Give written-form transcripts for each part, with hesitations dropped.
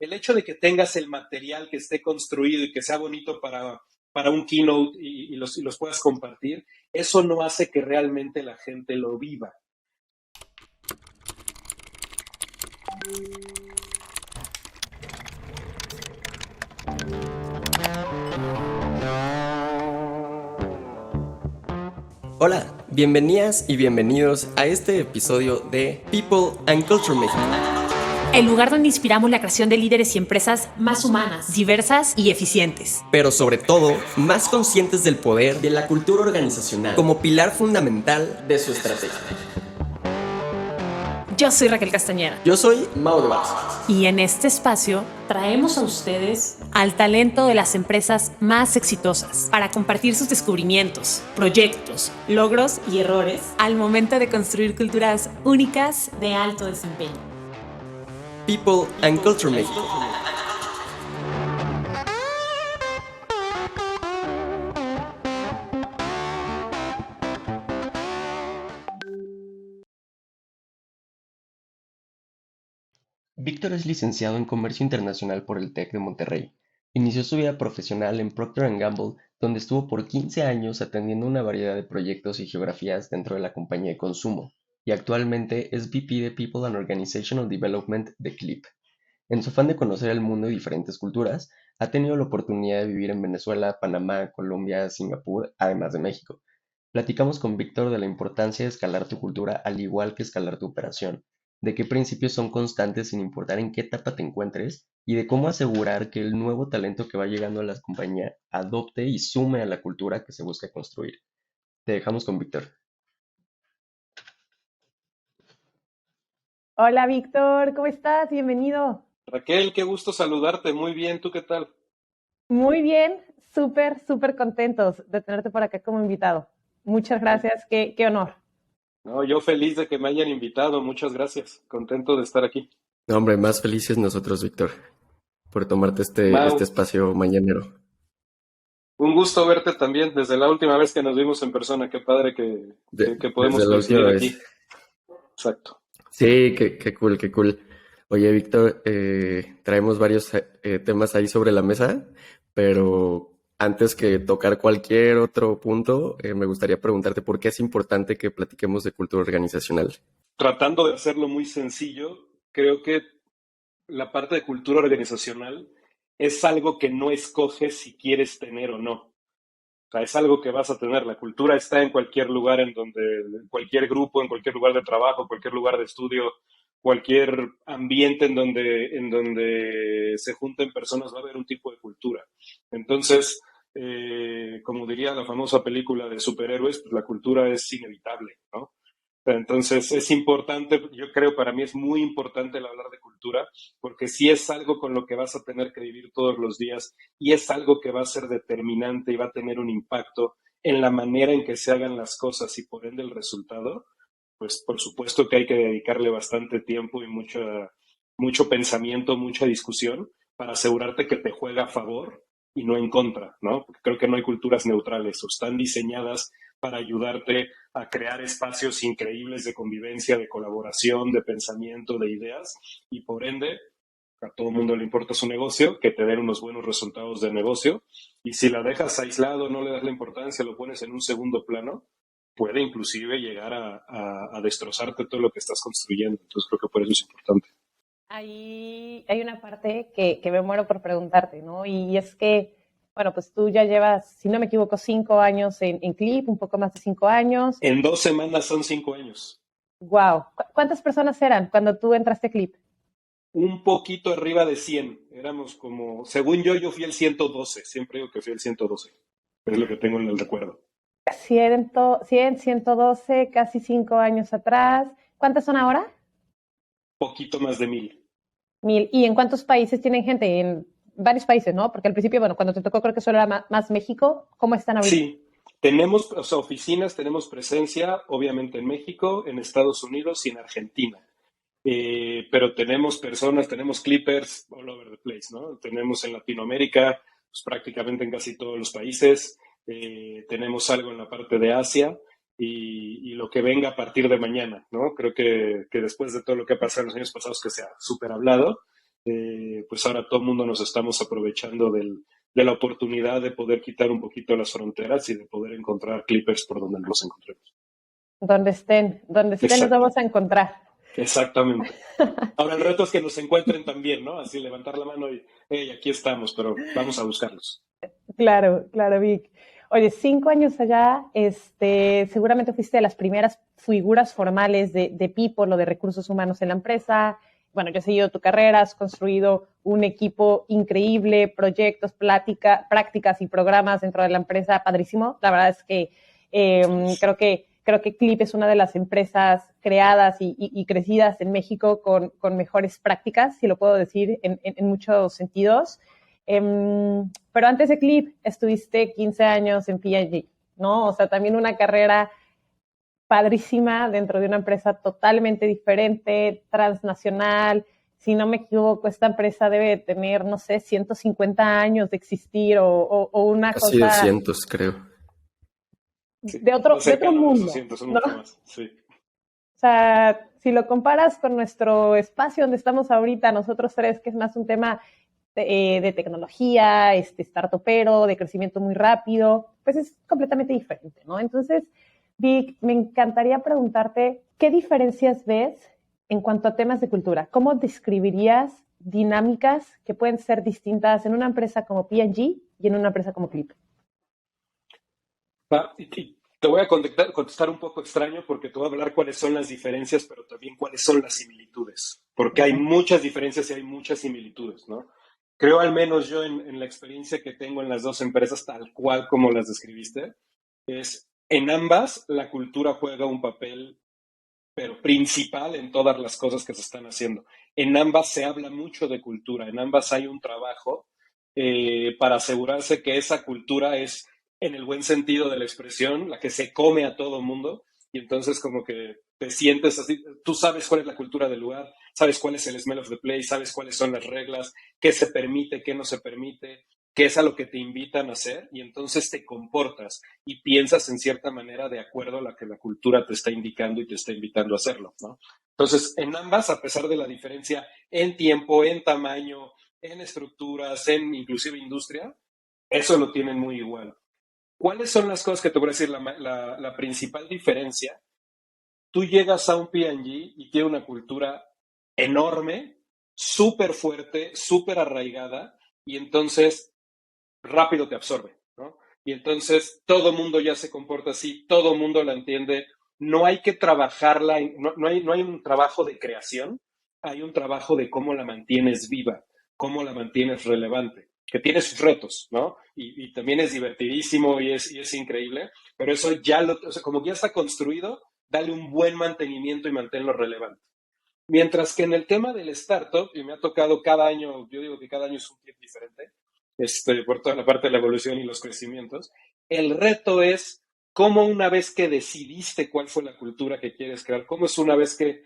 El hecho de que tengas el material que esté construido y que sea bonito para un keynote y los puedas compartir, eso no hace que realmente la gente lo viva. Hola, bienvenidas y bienvenidos a este episodio de People and Culture México. El lugar donde inspiramos la creación de líderes y empresas más humanas, diversas y eficientes. Pero sobre todo, más conscientes del poder de la cultura organizacional como pilar fundamental de su estrategia. Yo soy Raquel Castañeda. Yo soy Mau de Barça. Y en este espacio traemos a ustedes al talento de las empresas más exitosas para compartir sus descubrimientos, proyectos, logros y errores al momento de construir culturas únicas de alto desempeño. People and Culture México. Víctor es licenciado en Comercio Internacional por el TEC de Monterrey. Inició su vida profesional en Procter & Gamble, donde estuvo por 15 años atendiendo una variedad de proyectos y geografías dentro de la compañía de consumo, y actualmente es VP de People and Organizational Development de Clip. En su afán de conocer el mundo y diferentes culturas, ha tenido la oportunidad de vivir en Venezuela, Panamá, Colombia, Singapur, además de México. Platicamos con Víctor de la importancia de escalar tu cultura al igual que escalar tu operación, de qué principios son constantes sin importar en qué etapa te encuentres y de cómo asegurar que el nuevo talento que va llegando a la compañía adopte y sume a la cultura que se busca construir. Te dejamos con Víctor. Hola Víctor, ¿cómo estás? Bienvenido. Raquel, qué gusto saludarte. Muy bien, ¿tú qué tal? Muy bien, súper contentos de tenerte por acá como invitado. Muchas gracias, qué honor. No, yo feliz de que me hayan invitado. Muchas gracias. Contento de estar aquí. No, hombre, más felices nosotros, Víctor, por tomarte este Mau, espacio mañanero. un gusto verte también desde la última vez que nos vimos en persona. Qué padre que podemos Desde la última coincidir vez. aquí. Exacto. Sí, qué cool, qué cool. Oye, Víctor, traemos varios temas ahí sobre la mesa, pero antes que tocar cualquier otro punto, me gustaría preguntarte por qué es importante que platiquemos de cultura organizacional. Tratando de hacerlo muy sencillo, creo que la parte de cultura organizacional es algo que no escoges si quieres tener o no. O sea, es algo que vas a tener. La cultura está en cualquier lugar en cualquier grupo, en cualquier lugar de trabajo, cualquier lugar de estudio, cualquier ambiente en donde se junten personas, va a haber un tipo de cultura. Entonces, como diría la famosa película de superhéroes, pues la cultura es inevitable, ¿no? Entonces es importante, yo creo para mí es muy importante el hablar de cultura, porque sí es algo con lo que vas a tener que vivir todos los días y es algo que va a ser determinante y va a tener un impacto en la manera en que se hagan las cosas y por ende el resultado, pues por supuesto que hay que dedicarle bastante tiempo y mucho pensamiento, mucha discusión para asegurarte que te juega a favor y no en contra, ¿no? Porque creo que no hay culturas neutrales o están diseñadas para ayudarte a crear espacios increíbles de convivencia, de colaboración, de pensamiento, de ideas y por ende a todo el mundo le importa su negocio, que te den unos buenos resultados de negocio y si la dejas aislado, no le das la importancia, lo pones en un segundo plano, puede inclusive llegar a destrozarte todo lo que estás construyendo. Entonces creo que por eso es importante. Ahí hay una parte que me muero por preguntarte, ¿no? Y es que, bueno, pues tú ya llevas, si no me equivoco, 5 años en Clip, un poco más de 5 años. En 2 semanas son 5 años. Wow. ¿Cuántas personas eran cuando tú entraste a Clip? Un poquito arriba de 100. Éramos como, según yo fui el 112. Siempre digo que fui el 112. Es lo que tengo en el recuerdo. 100, 112, casi 5 años atrás. ¿Cuántas son ahora? Poquito más de 1000. 1000. ¿Y en cuántos países tienen gente? En varios países, ¿no? Porque al principio, bueno, cuando te tocó creo que solo era más México. ¿Cómo están ahorita? Sí, tenemos, o sea, oficinas, tenemos presencia, obviamente en México, en Estados Unidos y en Argentina. Pero tenemos personas, tenemos clippers all over the place, ¿no? Tenemos en Latinoamérica, pues prácticamente en casi todos los países. Tenemos algo en la parte de Asia y lo que venga a partir de mañana, ¿no? Creo que después de todo lo que ha pasado en los años pasados que se ha súper hablado, pues ahora todo el mundo nos estamos aprovechando de la oportunidad de poder quitar un poquito las fronteras y de poder encontrar clippers por donde los encontremos. Donde estén los vamos a encontrar. Exactamente. Ahora el reto es que nos encuentren también, ¿no? Así levantar la mano y, hey, aquí estamos, pero vamos a buscarlos. Claro, Vic. Oye, 5 años allá, seguramente fuiste de las primeras figuras formales de people o de recursos humanos en la empresa. Bueno, yo he seguido tu carrera, has construido un equipo increíble, proyectos, prácticas y programas dentro de la empresa, padrísimo. La verdad es que creo que Clip es una de las empresas creadas y crecidas en México con mejores prácticas, si lo puedo decir, en muchos sentidos. Pero antes de Clip estuviste 15 años en P&G, ¿no? O sea, también una carrera padrísima dentro de una empresa totalmente diferente, transnacional. Si no me equivoco, esta empresa debe tener, no sé, 150 años de existir o una Casi cosa... 200, creo. De otro mundo. 200, son ¿no? mucho más, sí. O sea, si lo comparas con nuestro espacio donde estamos ahorita, nosotros tres, que es más un tema de tecnología, startupero, de crecimiento muy rápido, pues es completamente diferente, ¿no? Entonces, Vic, me encantaría preguntarte, ¿qué diferencias ves en cuanto a temas de cultura? ¿Cómo describirías dinámicas que pueden ser distintas en una empresa como P&G y en una empresa como Clip? Y te voy a contestar un poco extraño porque te voy a hablar cuáles son las diferencias, pero también cuáles son las similitudes, porque hay muchas diferencias y hay muchas similitudes, ¿no? Creo, al menos yo, en la experiencia que tengo en las dos empresas, tal cual como las describiste, es en ambas la cultura juega un papel, pero principal en todas las cosas que se están haciendo. En ambas se habla mucho de cultura, en ambas hay un trabajo para asegurarse que esa cultura es, en el buen sentido de la expresión, la que se come a todo mundo, y entonces como que te sientes así, tú sabes cuál es la cultura del lugar, sabes cuál es el smell of the place, sabes cuáles son las reglas, qué se permite, qué no se permite, qué es a lo que te invitan a hacer, y entonces te comportas y piensas en cierta manera de acuerdo a lo que la cultura te está indicando y te está invitando a hacerlo, ¿no? Entonces, en ambas, a pesar de la diferencia en tiempo, en tamaño, en estructuras, en inclusive industria, eso lo tienen muy igual. ¿Cuáles son las cosas que te voy a decir? La principal diferencia, tú llegas a un P&G y tiene una cultura enorme, súper fuerte, súper arraigada, y entonces rápido te absorbe, ¿no? Y entonces todo mundo ya se comporta así, todo mundo la entiende, no hay que trabajarla, no hay un trabajo de creación, hay un trabajo de cómo la mantienes viva, cómo la mantienes relevante, que tiene sus retos, ¿no? Y también es divertidísimo y es increíble, pero eso ya o sea, como ya está construido, dale un buen mantenimiento y manténlo relevante. Mientras que en el tema del startup, y me ha tocado cada año, yo digo que cada año es un clip diferente, por toda la parte de la evolución y los crecimientos, el reto es cómo una vez que decidiste cuál fue la cultura que quieres crear, cómo es una vez que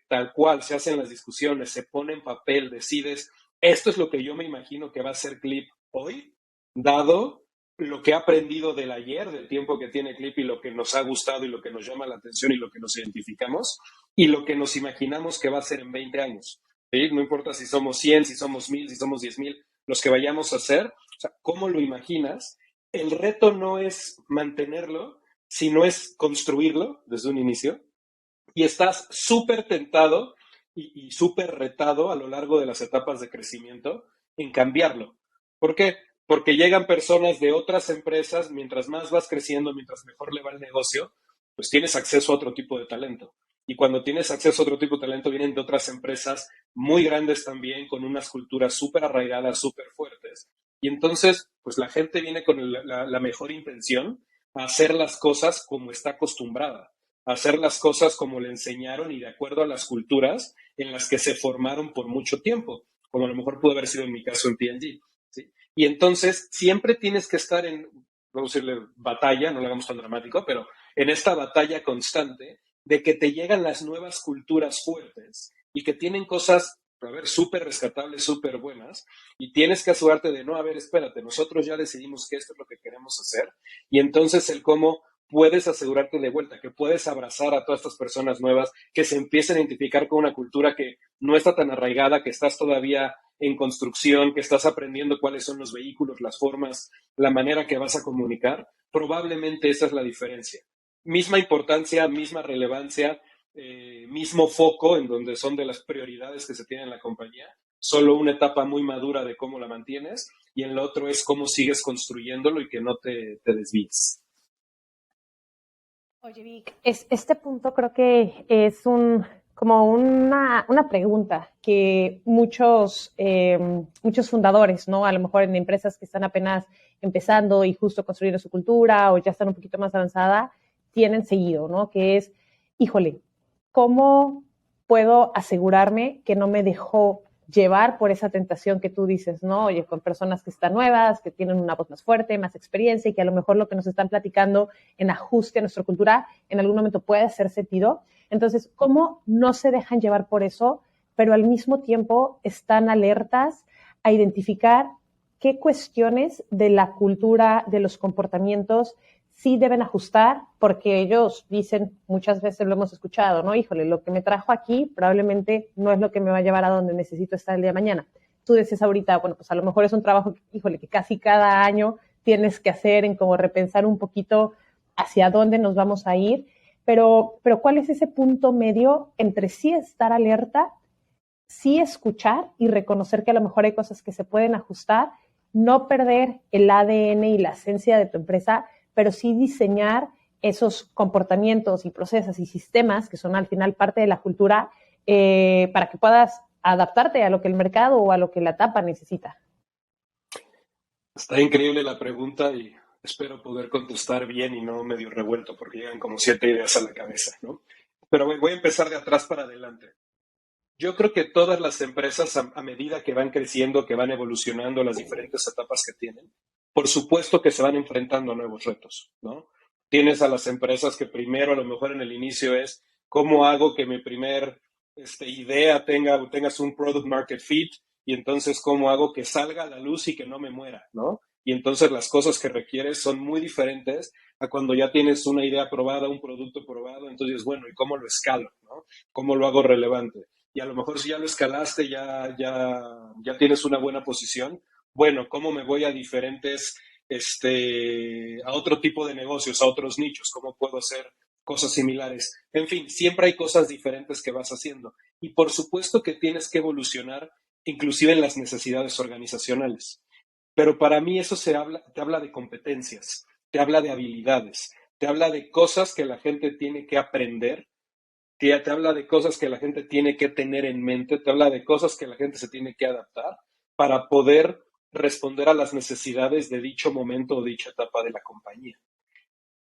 tal cual se hacen las discusiones, se pone en papel, decides, esto es lo que yo me imagino que va a ser Clip hoy, dado lo que ha aprendido del ayer, del tiempo que tiene Clip y lo que nos ha gustado y lo que nos llama la atención y lo que nos identificamos y lo que nos imaginamos que va a ser en 20 años. ¿Sí? No importa si somos 100, si somos 1000, si somos 10,000, los que vayamos a hacer, o sea, ¿cómo lo imaginas? El reto no es mantenerlo, sino es construirlo desde un inicio. Y estás súper tentado y súper retado a lo largo de las etapas de crecimiento en cambiarlo. ¿Por qué? Porque llegan personas de otras empresas, mientras más vas creciendo, mientras mejor le va el negocio, pues tienes acceso a otro tipo de talento. Y cuando tienes acceso a otro tipo de talento, vienen de otras empresas muy grandes también, con unas culturas súper arraigadas, súper fuertes. Y entonces, pues la gente viene con la mejor intención a hacer las cosas como está acostumbrada, a hacer las cosas como le enseñaron y de acuerdo a las culturas en las que se formaron por mucho tiempo, como a lo mejor pudo haber sido en mi caso en P&G. ¿Sí? Y entonces siempre tienes que estar en, vamos a decirle, batalla, no lo hagamos tan dramático, pero en esta batalla constante de que te llegan las nuevas culturas fuertes y que tienen cosas, a ver, súper rescatables, súper buenas, y tienes que asegurarte de, no, a ver, espérate, nosotros ya decidimos que esto es lo que queremos hacer, y entonces el cómo puedes asegurarte de vuelta, que puedes abrazar a todas estas personas nuevas, que se empiecen a identificar con una cultura que no está tan arraigada, que estás todavía en construcción, que estás aprendiendo cuáles son los vehículos, las formas, la manera que vas a comunicar. Probablemente esa es la diferencia. Misma importancia, misma relevancia, mismo foco en donde son de las prioridades que se tienen en la compañía, solo una etapa muy madura de cómo la mantienes y en lo otro es cómo sigues construyéndolo y que no te desvíes. Oye, Vic, este punto creo que es como una pregunta que muchos fundadores, ¿no? A lo mejor en empresas que están apenas empezando y justo construyendo su cultura o ya están un poquito más avanzada, tienen seguido, ¿no? Que es, híjole, ¿cómo puedo asegurarme que no me dejó llevar por esa tentación que tú dices, ¿no? Oye, con personas que están nuevas, que tienen una voz más fuerte, más experiencia y que a lo mejor lo que nos están platicando en ajuste a nuestra cultura en algún momento puede hacer sentido. Entonces, ¿cómo no se dejan llevar por eso, pero al mismo tiempo están alertas a identificar qué cuestiones de la cultura, de los comportamientos, sí deben ajustar, porque ellos dicen, muchas veces lo hemos escuchado, ¿no? Híjole, lo que me trajo aquí probablemente no es lo que me va a llevar a donde necesito estar el día de mañana. Tú decías ahorita, bueno, pues a lo mejor es un trabajo, híjole, que casi cada año tienes que hacer en como repensar un poquito hacia dónde nos vamos a ir, pero ¿cuál es ese punto medio entre sí estar alerta, sí escuchar y reconocer que a lo mejor hay cosas que se pueden ajustar, no perder el ADN y la esencia de tu empresa, pero sí diseñar esos comportamientos y procesos y sistemas que son al final parte de la cultura para que puedas adaptarte a lo que el mercado o a lo que la etapa necesita? Está increíble la pregunta y espero poder contestar bien y no medio revuelto porque llegan como 7 ideas a la cabeza, ¿no? Pero voy a empezar de atrás para adelante. Yo creo que todas las empresas, a medida que van creciendo, que van evolucionando las diferentes etapas que tienen, por supuesto que se van enfrentando a nuevos retos, ¿no? Tienes a las empresas que primero, a lo mejor en el inicio es, ¿cómo hago que mi primer idea tengas un product market fit? Y entonces, ¿cómo hago que salga a la luz y que no me muera, ¿no? Y entonces las cosas que requieres son muy diferentes a cuando ya tienes una idea probada, un producto probado, entonces, bueno, ¿y cómo lo escalo, ¿no? ¿Cómo lo hago relevante? Y a lo mejor si ya lo escalaste, ya tienes una buena posición, bueno, ¿cómo me voy a diferentes, a otro tipo de negocios, a otros nichos? ¿Cómo puedo hacer cosas similares? En fin, siempre hay cosas diferentes que vas haciendo. Y por supuesto que tienes que evolucionar, inclusive en las necesidades organizacionales. Pero para mí eso te habla de competencias, te habla de habilidades, te habla de cosas que la gente tiene que aprender, te habla de cosas que la gente tiene que tener en mente, te habla de cosas que la gente se tiene que adaptar para poder responder a las necesidades de dicho momento o dicha etapa de la compañía.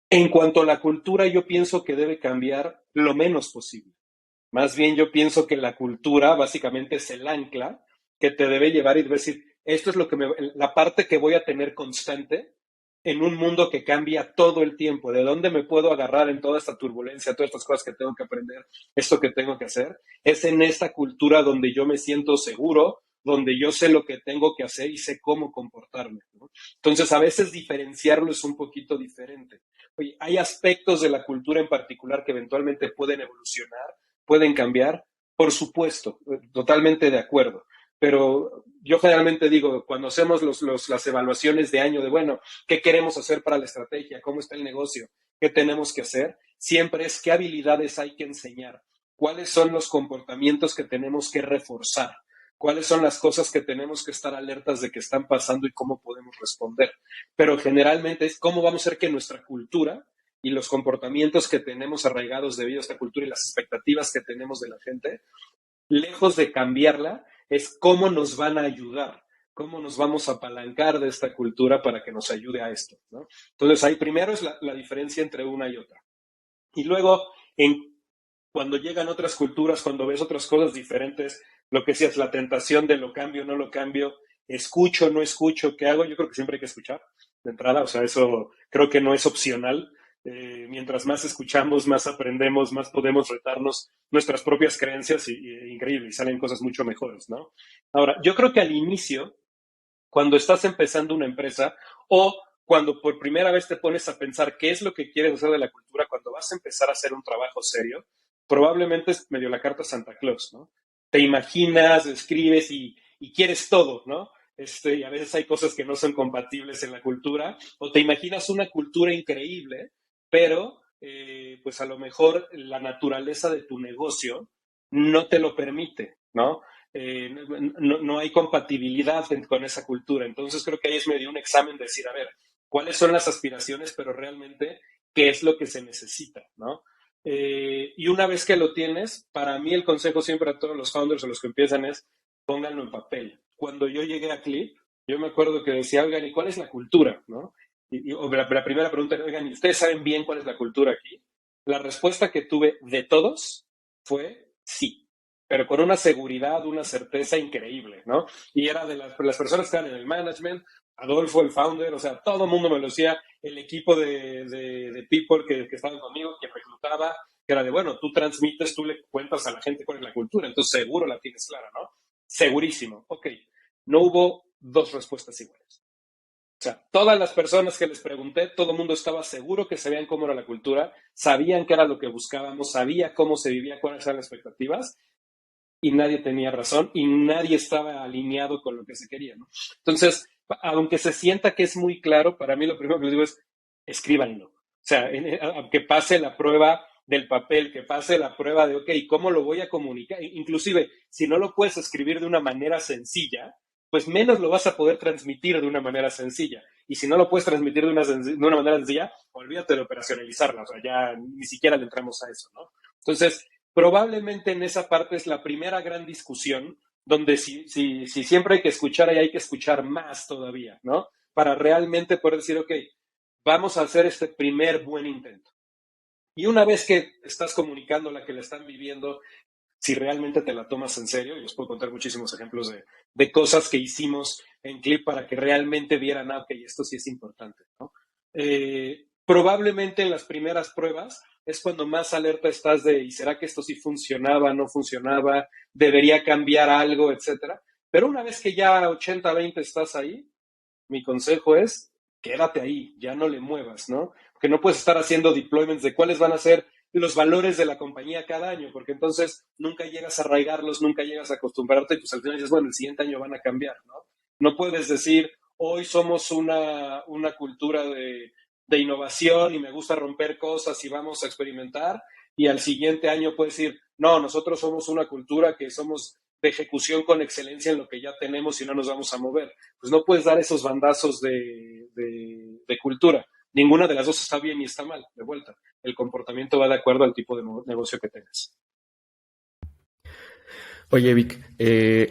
En cuanto a la cultura, yo pienso que debe cambiar lo menos posible. Más bien yo pienso que la cultura básicamente es el ancla que te debe llevar y decir, esto es la parte que voy a tener constante en un mundo que cambia todo el tiempo. ¿De dónde me puedo agarrar en toda esta turbulencia, todas estas cosas que tengo que aprender, esto que tengo que hacer? Es en esta cultura donde yo me siento seguro, donde yo sé lo que tengo que hacer y sé cómo comportarme, ¿no? Entonces, a veces diferenciarlo es un poquito diferente. Oye, hay aspectos de la cultura en particular que eventualmente pueden evolucionar, pueden cambiar, por supuesto, totalmente de acuerdo. Pero yo generalmente digo, cuando hacemos las evaluaciones de año de, bueno, ¿qué queremos hacer para la estrategia? ¿Cómo está el negocio? ¿Qué tenemos que hacer? Siempre es qué habilidades hay que enseñar, cuáles son los comportamientos que tenemos que reforzar, cuáles son las cosas que tenemos que estar alertas de que están pasando y cómo podemos responder. Pero generalmente es cómo vamos a hacer que nuestra cultura y los comportamientos que tenemos arraigados debido a esta cultura y las expectativas que tenemos de la gente, lejos de cambiarla, es cómo nos van a ayudar, cómo nos vamos a apalancar de esta cultura para que nos ayude a esto, ¿no? Entonces, ahí primero es la diferencia entre una y otra. Y luego, cuando llegan otras culturas, cuando ves otras cosas diferentes, lo que decías, la tentación de lo cambio, no lo cambio, escucho, no escucho, ¿qué hago? Yo creo que siempre hay que escuchar de entrada, o sea, eso creo que no es opcional. Mientras más escuchamos, más aprendemos, más podemos retarnos nuestras propias creencias increíble, y salen cosas mucho mejores, ¿no? Ahora, yo creo que al inicio, cuando estás empezando una empresa o cuando por primera vez te pones a pensar qué es lo que quieres hacer de la cultura, cuando vas a empezar a hacer un trabajo serio, probablemente es medio la carta Santa Claus, ¿no? Te imaginas, escribes y quieres todo, ¿no? Y a veces hay cosas que no son compatibles en la cultura, o te imaginas una cultura increíble, pero pues a lo mejor la naturaleza de tu negocio no te lo permite, ¿no? No hay compatibilidad con esa cultura. Entonces creo que ahí es medio un examen de decir, a ver, ¿cuáles son las aspiraciones, pero realmente qué es lo que se necesita, ¿no? Y una vez que lo tienes, para mí el consejo siempre a todos los founders o los que empiezan es, pónganlo en papel. Cuando yo llegué a Clip, yo me acuerdo que decía, oigan, ¿y cuál es la cultura? ¿No? O la primera pregunta era, oigan, ¿y ustedes saben bien cuál es la cultura aquí? La respuesta que tuve de todos fue sí, pero con una seguridad, una certeza increíble, ¿no? Y era de las personas que están en el management, Adolfo, el founder, o sea, todo el mundo me lo decía, el equipo de people que estaban conmigo, que reclutaba, que era de, bueno, tú transmites, tú le cuentas a la gente cuál es la cultura, entonces seguro la tienes clara, ¿no? Segurísimo. Ok, no hubo dos respuestas iguales. O sea, todas las personas que les pregunté, todo el mundo estaba seguro que sabían cómo era la cultura, sabían qué era lo que buscábamos, sabía cómo se vivía, cuáles eran las expectativas, y nadie tenía razón y nadie estaba alineado con lo que se quería, ¿no? Entonces, aunque se sienta que es muy claro, para mí lo primero que les digo es, escríbanlo. O sea, que pase la prueba del papel, que pase la prueba de, ok, ¿cómo lo voy a comunicar? Inclusive, si no lo puedes escribir de una manera sencilla, pues menos lo vas a poder transmitir de una manera sencilla. Y si no lo puedes transmitir de una manera sencilla, olvídate de operacionalizarla. O sea, ya ni siquiera le entramos a eso, ¿no? Entonces, probablemente en esa parte es la primera gran discusión donde si siempre hay que escuchar, hay que escuchar más todavía, ¿no? Para realmente poder decir, ok, vamos a hacer este primer buen intento. Y una vez que estás comunicando la que la están viviendo, si realmente te la tomas en serio, y os puedo contar muchísimos ejemplos de cosas que hicimos en Clip para que realmente vieran, ok, esto sí es importante, ¿no? Probablemente en las primeras pruebas es cuando más alerta estás de, ¿y será que esto sí funcionaba, no funcionaba, debería cambiar algo, etcétera? Pero una vez que ya 80-20 estás ahí, mi consejo es, quédate ahí, ya no le muevas, ¿no? Porque no puedes estar haciendo deployments de cuáles van a ser los valores de la compañía cada año, porque entonces nunca llegas a arraigarlos, nunca llegas a acostumbrarte y pues al final dices, bueno, el siguiente año van a cambiar, ¿no? No puedes decir, hoy somos una cultura de innovación y me gusta romper cosas y vamos a experimentar, y al siguiente año puedes decir, no, nosotros somos una cultura que somos de ejecución con excelencia en lo que ya tenemos y no nos vamos a mover. Pues no puedes dar esos bandazos de cultura. Ninguna de las dos está bien ni está mal, de vuelta. El comportamiento va de acuerdo al tipo de negocio que tengas. Oye, Vic,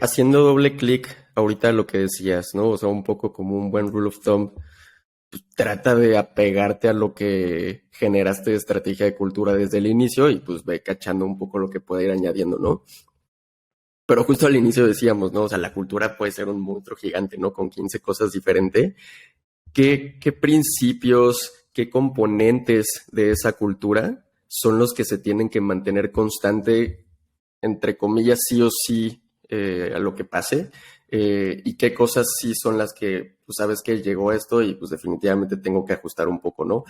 haciendo doble clic ahorita lo que decías, ¿no? O sea, un poco como un buen rule of thumb, pues, trata de apegarte a lo que generaste de estrategia de cultura desde el inicio y pues ve cachando un poco lo que pueda ir añadiendo, ¿no? Pero justo al inicio decíamos, ¿no? O sea, la cultura puede ser un monstruo gigante, ¿no? Con 15 cosas diferentes. ¿Qué principios, qué componentes de esa cultura son los que se tienen que mantener constante, entre comillas, sí o sí, a lo que pase? Y qué cosas sí son las que, pues sabes que llegó esto y pues definitivamente tengo que ajustar un poco, ¿no?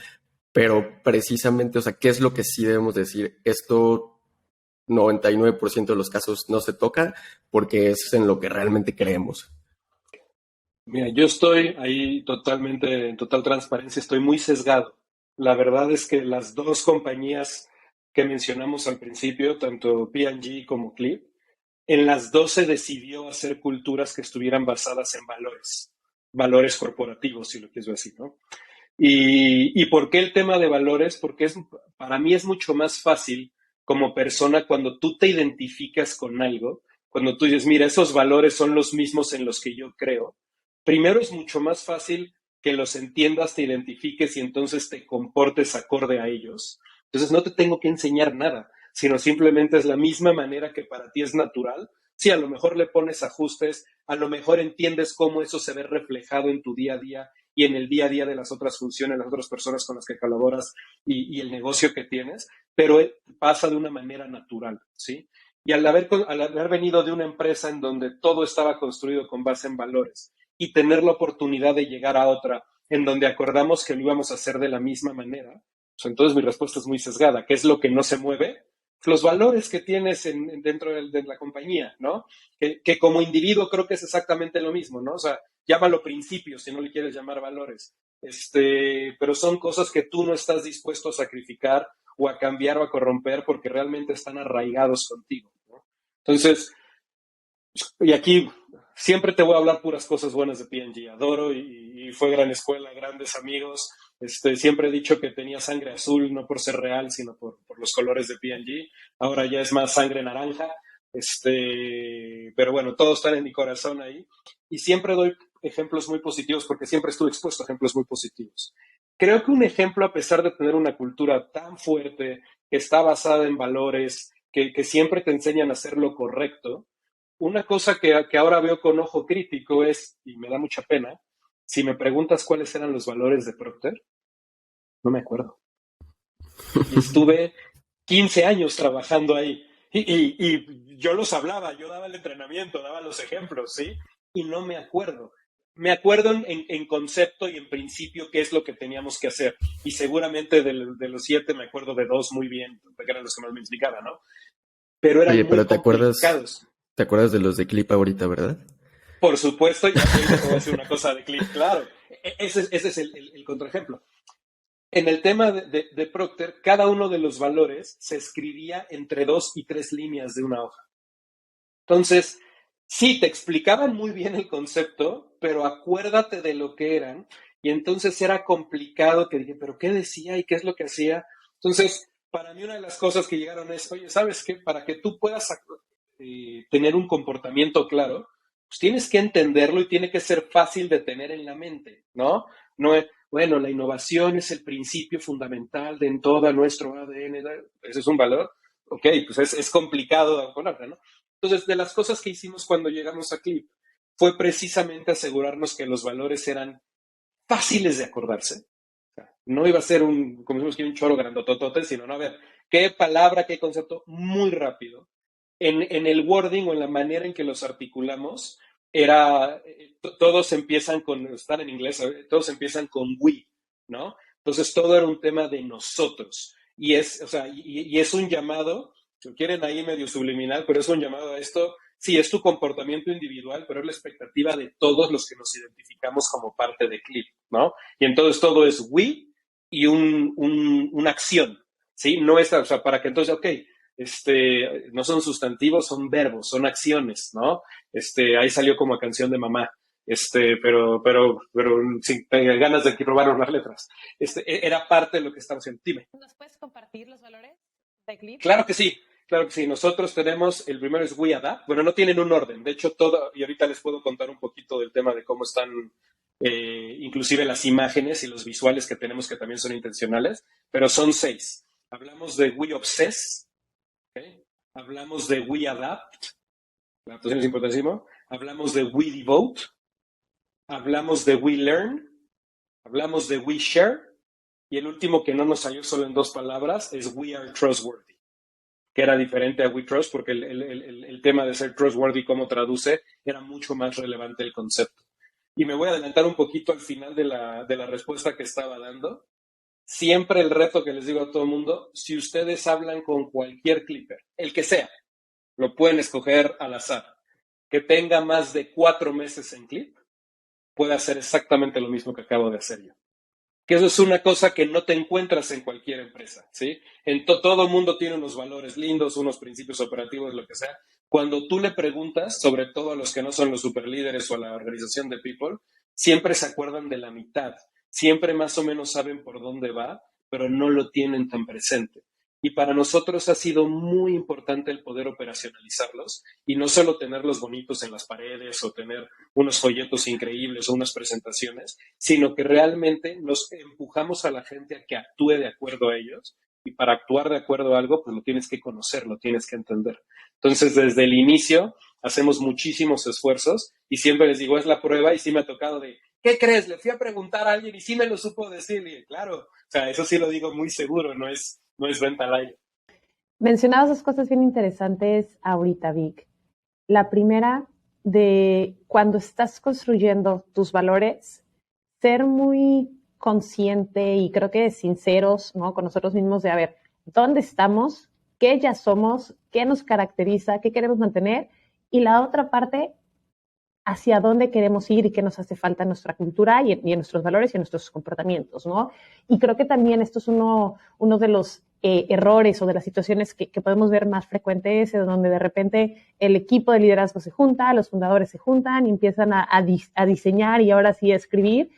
Pero precisamente, o sea, ¿qué es lo que sí debemos decir? Esto 99% de los casos no se toca porque es en lo que realmente creemos. Mira, yo estoy ahí totalmente, en total transparencia, estoy muy sesgado. La verdad es que las dos compañías que mencionamos al principio, tanto P&G como Clip, en las dos se decidió hacer culturas que estuvieran basadas en valores corporativos, si lo quieres decir, ¿no? ¿Y por qué el tema de valores? Porque para mí es mucho más fácil como persona cuando tú te identificas con algo, cuando tú dices, mira, esos valores son los mismos en los que yo creo. Primero es mucho más fácil que los entiendas, te identifiques y entonces te comportes acorde a ellos. Entonces no te tengo que enseñar nada, sino simplemente es la misma manera que para ti es natural. Sí, a lo mejor le pones ajustes, a lo mejor entiendes cómo eso se ve reflejado en tu día a día y en el día a día de las otras funciones, las otras personas con las que colaboras y el negocio que tienes, pero pasa de una manera natural, ¿sí? Y al haber venido de una empresa en donde todo estaba construido con base en valores y tener la oportunidad de llegar a otra en donde acordamos que lo íbamos a hacer de la misma manera, pues entonces mi respuesta es muy sesgada. ¿Qué es lo que no se mueve? Los valores que tienes dentro de la compañía, ¿no? Que como individuo creo que es exactamente lo mismo, ¿no? O sea, llámalo principios si no le quieres llamar valores. Pero son cosas que tú no estás dispuesto a sacrificar o a cambiar o a corromper porque realmente están arraigados contigo, ¿no? Entonces, y aquí siempre te voy a hablar puras cosas buenas de P&G. Adoro y fue gran escuela, grandes amigos. Siempre he dicho que tenía sangre azul, no por ser real, sino por los colores de P&G. Ahora ya es más sangre naranja. Pero bueno, todos están en mi corazón ahí. Y siempre doy ejemplos muy positivos porque siempre estuve expuesto a ejemplos muy positivos. Creo que un ejemplo, a pesar de tener una cultura tan fuerte, que está basada en valores, que siempre te enseñan a hacer lo correcto, una cosa que ahora veo con ojo crítico es, y me da mucha pena, si me preguntas cuáles eran los valores de Procter, no me acuerdo. Y estuve 15 años trabajando ahí. Y yo los hablaba, yo daba el entrenamiento, daba los ejemplos, ¿sí? Y no me acuerdo. Me acuerdo en concepto y en principio qué es lo que teníamos que hacer. Y seguramente de los 7 me acuerdo de 2 muy bien, porque eran los que más me explicaban, ¿no? Pero eran muy complicados. ¿Te acuerdas de los de Clip ahorita, verdad? Por supuesto, y aquí te voy a decir una cosa de Clip, claro. Ese es el contraejemplo. En el tema de Procter, cada uno de los valores se escribía entre 2 y 3 líneas de una hoja. Entonces, sí, te explicaban muy bien el concepto, pero acuérdate de lo que eran. Y entonces era complicado que dije, ¿pero qué decía y qué es lo que hacía? Entonces, para mí una de las cosas que llegaron es, oye, ¿sabes qué? Para que tú puedas tener un comportamiento claro, pues tienes que entenderlo y tiene que ser fácil de tener en la mente, ¿no? No es, bueno, la innovación es el principio fundamental de en todo nuestro ADN, ese es un valor, ok, pues es complicado de ponerlo, ¿no? Entonces, de las cosas que hicimos cuando llegamos a Clip fue precisamente asegurarnos que los valores eran fáciles de acordarse. O sea, no iba a ser como decimos que un choro grandototote, sino, no, a ver, qué palabra, qué concepto, muy rápido. En el wording o en la manera en que los articulamos, todos empiezan están en inglés, todos empiezan con we, ¿no? Entonces todo era un tema de nosotros. Y es un llamado, si quieren ahí medio subliminal, pero es un llamado a esto. Sí, es tu comportamiento individual, pero es la expectativa de todos los que nos identificamos como parte de Clip, ¿no? Y entonces todo es we y una acción, ¿sí? No es, o sea, para que entonces, ok, no son sustantivos, son verbos, son acciones, ¿no? Ahí salió como canción de mamá, pero sin ganas de probar las letras. Era parte de lo que estamos haciendo. Dime. ¿Nos puedes compartir los valores de Clip? Claro que sí. Claro que sí, nosotros tenemos, el primero es We Adapt, bueno, no tienen un orden, de hecho y ahorita les puedo contar un poquito del tema de cómo están, inclusive las imágenes y los visuales que tenemos que también son intencionales, pero son 6. Hablamos de We Obsess, ¿okay? Hablamos de We Adapt, la adaptación es importantísimo, hablamos de We Devote, hablamos de We Learn, hablamos de We Share, y el último que no nos salió solo en 2 palabras es We Are Trustworthy, que era diferente a We Trust, porque el tema de ser trustworthy, cómo traduce, era mucho más relevante el concepto. Y me voy a adelantar un poquito al final de la respuesta que estaba dando. Siempre el reto que les digo a todo el mundo, si ustedes hablan con cualquier clipper, el que sea, lo pueden escoger al azar, que tenga más de 4 meses en Clip, puede hacer exactamente lo mismo que acabo de hacer yo. Que eso es una cosa que no te encuentras en cualquier empresa, ¿sí? Todo el mundo tiene unos valores lindos, unos principios operativos, lo que sea. Cuando tú le preguntas, sobre todo a los que no son los superlíderes o a la organización de People, siempre se acuerdan de la mitad. Siempre más o menos saben por dónde va, pero no lo tienen tan presente. Y para nosotros ha sido muy importante el poder operacionalizarlos y no solo tenerlos bonitos en las paredes o tener unos folletos increíbles o unas presentaciones, sino que realmente nos empujamos a la gente a que actúe de acuerdo a ellos. Y para actuar de acuerdo a algo, pues lo tienes que conocer, lo tienes que entender. Entonces, desde el inicio hacemos muchísimos esfuerzos y siempre les digo, es la prueba, y sí me ha tocado de, ¿qué crees? Le fui a preguntar a alguien y sí me lo supo decir. Y claro, o sea, eso sí lo digo muy seguro, no es venta al aire. Mencionabas 2 cosas bien interesantes ahorita, Vic. La primera, de cuando estás construyendo tus valores, ser muy consciente y creo que sinceros, ¿no? Con nosotros mismos de, a ver, ¿dónde estamos? ¿Qué ya somos? ¿Qué nos caracteriza? ¿Qué queremos mantener? Y la otra parte, hacia dónde queremos ir y qué nos hace falta en nuestra cultura y en nuestros valores y en nuestros comportamientos, ¿no? Y creo que también esto es uno de los errores o de las situaciones que podemos ver más frecuentes, en donde de repente el equipo de liderazgo se junta, los fundadores se juntan y empiezan a diseñar y ahora sí a escribir,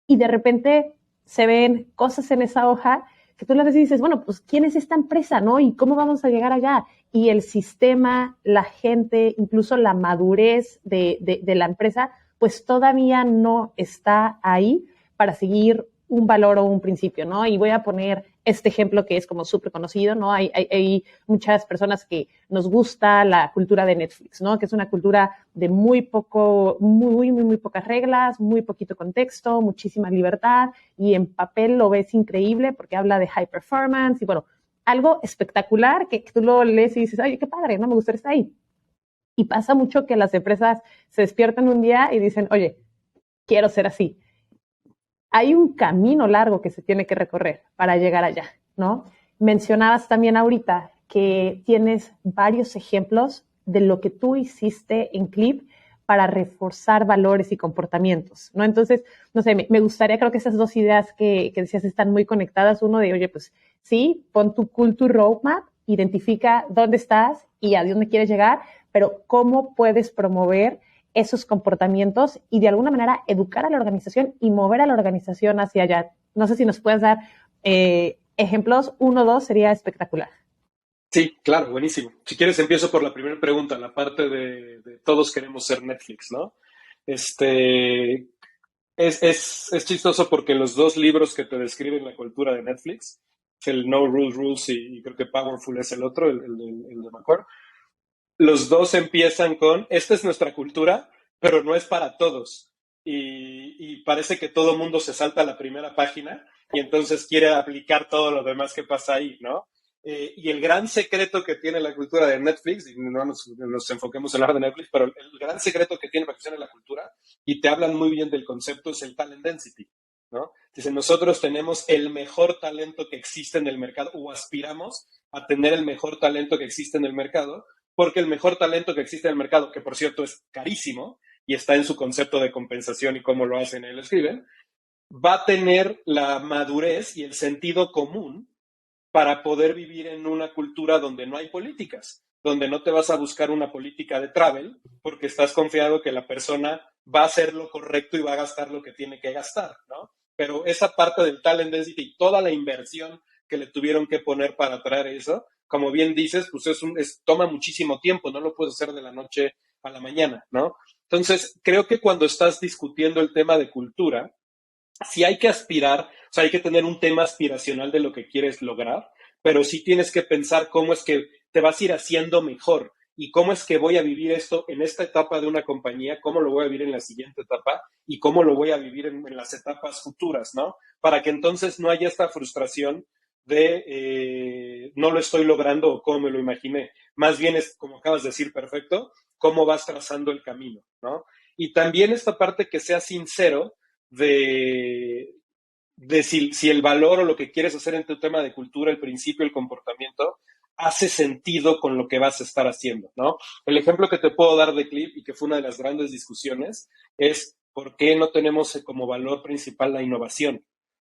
y de repente se ven cosas en esa hoja que tú le ves y dices, bueno, pues ¿quién es esta empresa, no? ¿Y cómo vamos a llegar allá? Y el sistema, la gente, incluso la madurez de la empresa, pues todavía no está ahí para seguir un valor o un principio, ¿no? Y voy a poner este ejemplo que es como súper conocido, ¿no? Hay muchas personas que nos gusta la cultura de Netflix, ¿no? Que es una cultura de muy pocas reglas, muy poquito contexto, muchísima libertad, y en papel lo ves increíble porque habla de high performance y bueno, algo espectacular que tú lo lees y dices, oye, qué padre, no me gustaría estar ahí. Y pasa mucho que las empresas se despiertan un día y dicen, oye, quiero ser así. Hay un camino largo que se tiene que recorrer para llegar allá, ¿no? Mencionabas también ahorita que tienes varios ejemplos de lo que tú hiciste en Clip para reforzar valores y comportamientos, ¿no? Entonces, no sé, me gustaría, creo que esas dos ideas que decías están muy conectadas. Uno de, oye, pues sí, pon tu culture roadmap, identifica dónde estás y a dónde quieres llegar, pero cómo puedes promover esos comportamientos y de alguna manera educar a la organización y mover a la organización hacia allá. No sé si nos puedes dar ejemplos, 1 o 2 sería espectacular. Sí, claro, buenísimo. Si quieres empiezo por la primera pregunta, la parte de todos queremos ser Netflix, ¿no? Este, es chistoso porque los dos libros que te describen la cultura de Netflix, es el No Rules Rules y creo que Powerful es el otro, el de McCord. Los dos empiezan con, esta es nuestra cultura, pero no es para todos. Y parece que todo el mundo se salta a la primera página y entonces quiere aplicar todo lo demás que pasa ahí, ¿no? Y el gran secreto que tiene la cultura de Netflix, y no nos enfoquemos en hablar de Netflix, pero el gran secreto que tiene para que funcione la cultura, y te hablan muy bien del concepto, es el talent density, ¿no? Dicen, nosotros tenemos el mejor talento que existe en el mercado, o aspiramos a tener el mejor talento que existe en el mercado, porque el mejor talento que existe en el mercado, que por cierto es carísimo, y está en su concepto de compensación y cómo lo hacen y lo escriben, va a tener la madurez y el sentido común para poder vivir en una cultura donde no hay políticas, donde no te vas a buscar una política de travel, porque estás confiado que la persona va a hacer lo correcto y va a gastar lo que tiene que gastar, ¿no? Pero esa parte del talent density y toda la inversión que le tuvieron que poner para traer eso, como bien dices, pues toma muchísimo tiempo, no lo puedes hacer de la noche a la mañana, ¿no? Entonces, creo que cuando estás discutiendo el tema de cultura, sí hay que aspirar, o sea, hay que tener un tema aspiracional de lo que quieres lograr, pero sí tienes que pensar cómo es que te vas a ir haciendo mejor y cómo es que voy a vivir esto en esta etapa de una compañía, cómo lo voy a vivir en la siguiente etapa y cómo lo voy a vivir en las etapas futuras, ¿no? Para que entonces no haya esta frustración de no lo estoy logrando o cómo me lo imaginé. Más bien es, como acabas de decir, perfecto, cómo vas trazando el camino, ¿no? Y también esta parte que sea sincero de si el valor o lo que quieres hacer en tu tema de cultura, el principio, el comportamiento, hace sentido con lo que vas a estar haciendo, ¿no? El ejemplo que te puedo dar de Clip y que fue una de las grandes discusiones es por qué no tenemos como valor principal la innovación,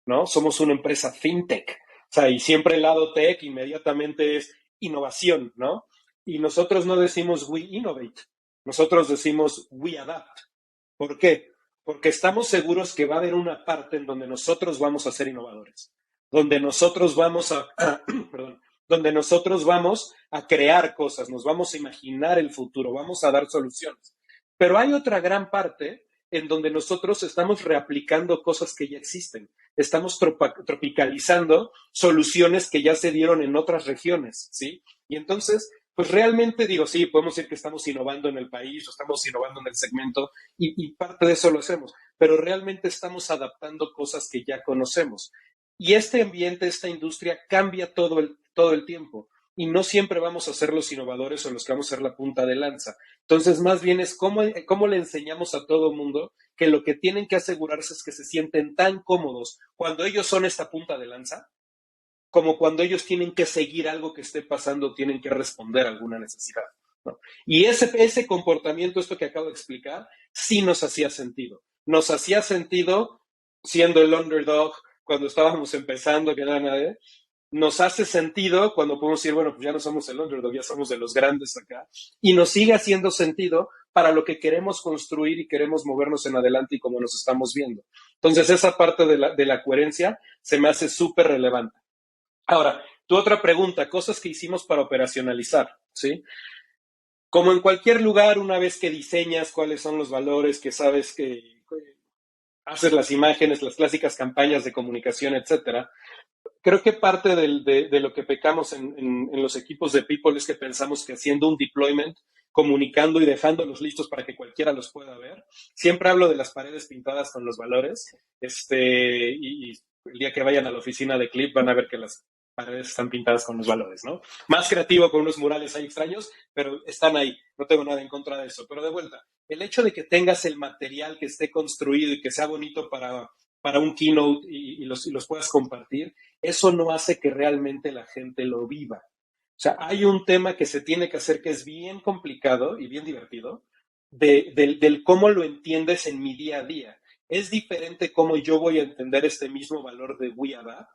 ¿no? Somos una empresa fintech, o sea, y siempre el lado tech inmediatamente es innovación, ¿no? Y nosotros no decimos we innovate, nosotros decimos we adapt. ¿Por qué? Porque estamos seguros que va a haber una parte en donde nosotros vamos a ser innovadores, donde nosotros vamos perdón, donde nosotros vamos a crear cosas, nos vamos a imaginar el futuro, vamos a dar soluciones. Pero hay otra gran parte en donde nosotros estamos reaplicando cosas que ya existen, estamos tropicalizando soluciones que ya se dieron en otras regiones, ¿sí? Y entonces, pues realmente digo, sí, podemos decir que estamos innovando en el país o estamos innovando en el segmento y parte de eso lo hacemos, pero realmente estamos adaptando cosas que ya conocemos. Y este ambiente, esta industria cambia todo el tiempo. y no siempre vamos a ser los innovadores o los que vamos a ser la punta de lanza. Entonces, más bien es cómo le enseñamos a todo mundo que lo que tienen que asegurarse es que se sienten tan cómodos cuando ellos son esta punta de lanza, como cuando ellos tienen que seguir algo que esté pasando, tienen que responder a alguna necesidad, ¿no? Y ese comportamiento, esto que acabo de explicar, sí nos hacía sentido. Nos hacía sentido siendo el underdog cuando estábamos empezando, que nada, nadie. Nos hace sentido cuando podemos decir, bueno, pues ya no somos el underdog, ya somos de los grandes acá. Y nos sigue haciendo sentido para lo que queremos construir y queremos movernos en adelante y como nos estamos viendo. Entonces, esa parte de la coherencia se me hace súper relevante. Ahora, tu otra pregunta, cosas que hicimos para operacionalizar, ¿sí? Como en cualquier lugar, una vez que diseñas cuáles son los valores, que sabes que haces las imágenes, las clásicas campañas de comunicación, etcétera, creo que parte de lo que pecamos en los equipos de People es que pensamos que haciendo un deployment, comunicando y dejándolos listos para que cualquiera los pueda ver. Siempre hablo de las paredes pintadas con los valores, y el día que vayan a la oficina de Clip van a ver que las paredes están pintadas con los valores, ¿no? Más creativo con unos murales ahí extraños, pero están ahí. No tengo nada en contra de eso. Pero de vuelta, el hecho de que tengas el material que esté construido y que sea bonito para un keynote y los puedas compartir, eso no hace que realmente la gente lo viva. O sea, hay un tema que se tiene que hacer que es bien complicado y bien divertido, del cómo lo entiendes en mi día a día. Es diferente cómo yo voy a entender este mismo valor de We Adapt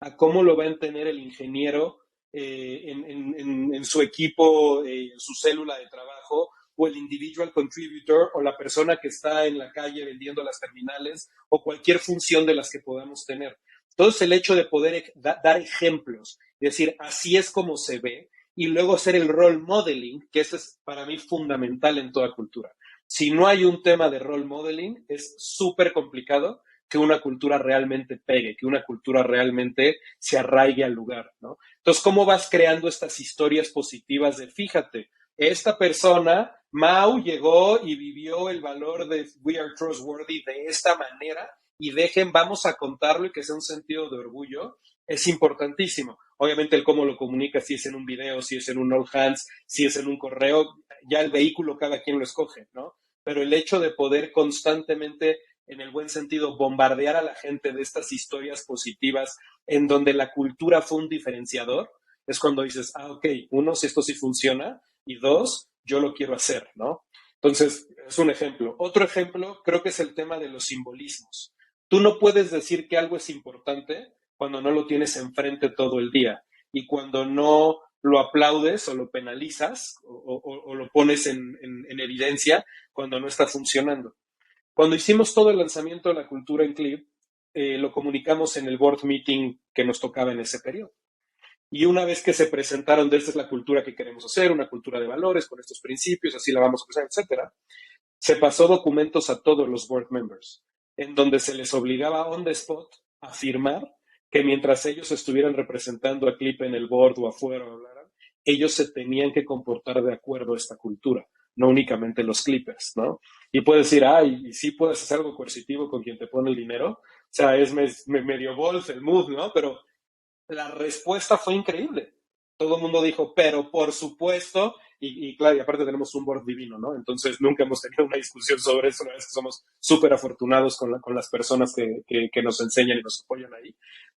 a cómo lo va a entender el ingeniero en su equipo, en su célula de trabajo, o el individual contributor, o la persona que está en la calle vendiendo las terminales, o cualquier función de las que podamos tener. Entonces, el hecho de poder dar ejemplos, decir, así es como se ve, y luego hacer el role modeling, que eso es para mí fundamental en toda cultura. Si no hay un tema de role modeling, es súper complicado que una cultura realmente pegue, que una cultura realmente se arraigue al lugar, ¿no? Entonces, ¿cómo vas creando estas historias positivas de, fíjate, esta persona, Mau, llegó y vivió el valor de We Are Trustworthy de esta manera, y vamos a contarlo y que sea un sentido de orgullo, es importantísimo. Obviamente el cómo lo comunica, si es en un video, si es en un all hands, si es en un correo, ya el vehículo cada quien lo escoge, ¿no? Pero el hecho de poder constantemente, en el buen sentido, bombardear a la gente de estas historias positivas en donde la cultura fue un diferenciador, es cuando dices, ok, uno, si esto sí funciona, y dos, yo lo quiero hacer, ¿no? Entonces, es un ejemplo. Otro ejemplo creo que es el tema de los simbolismos. Tú no puedes decir que algo es importante cuando no lo tienes enfrente todo el día y cuando no lo aplaudes o lo penalizas o lo pones en evidencia cuando no está funcionando. Cuando hicimos todo el lanzamiento de la cultura en Clip, lo comunicamos en el board meeting que nos tocaba en ese periodo. Y una vez que se presentaron de esta es la cultura que queremos hacer, una cultura de valores con estos principios, así la vamos a usar, etcétera, se pasó documentos a todos los board members, en donde se les obligaba on the spot a firmar que mientras ellos estuvieran representando a Clip en el board o afuera o hablaran, ellos se tenían que comportar de acuerdo a esta cultura, no únicamente los Clippers, ¿no? Y puedes decir, y sí puedes hacer algo coercitivo con quien te pone el dinero, o sea, es medio golf el move, ¿no? Pero la respuesta fue increíble. Todo el mundo dijo, pero por supuesto, y claro, y aparte tenemos un board divino, ¿no? Entonces nunca hemos tenido una discusión sobre eso, una vez que somos súper afortunados con las personas que nos enseñan y nos apoyan ahí.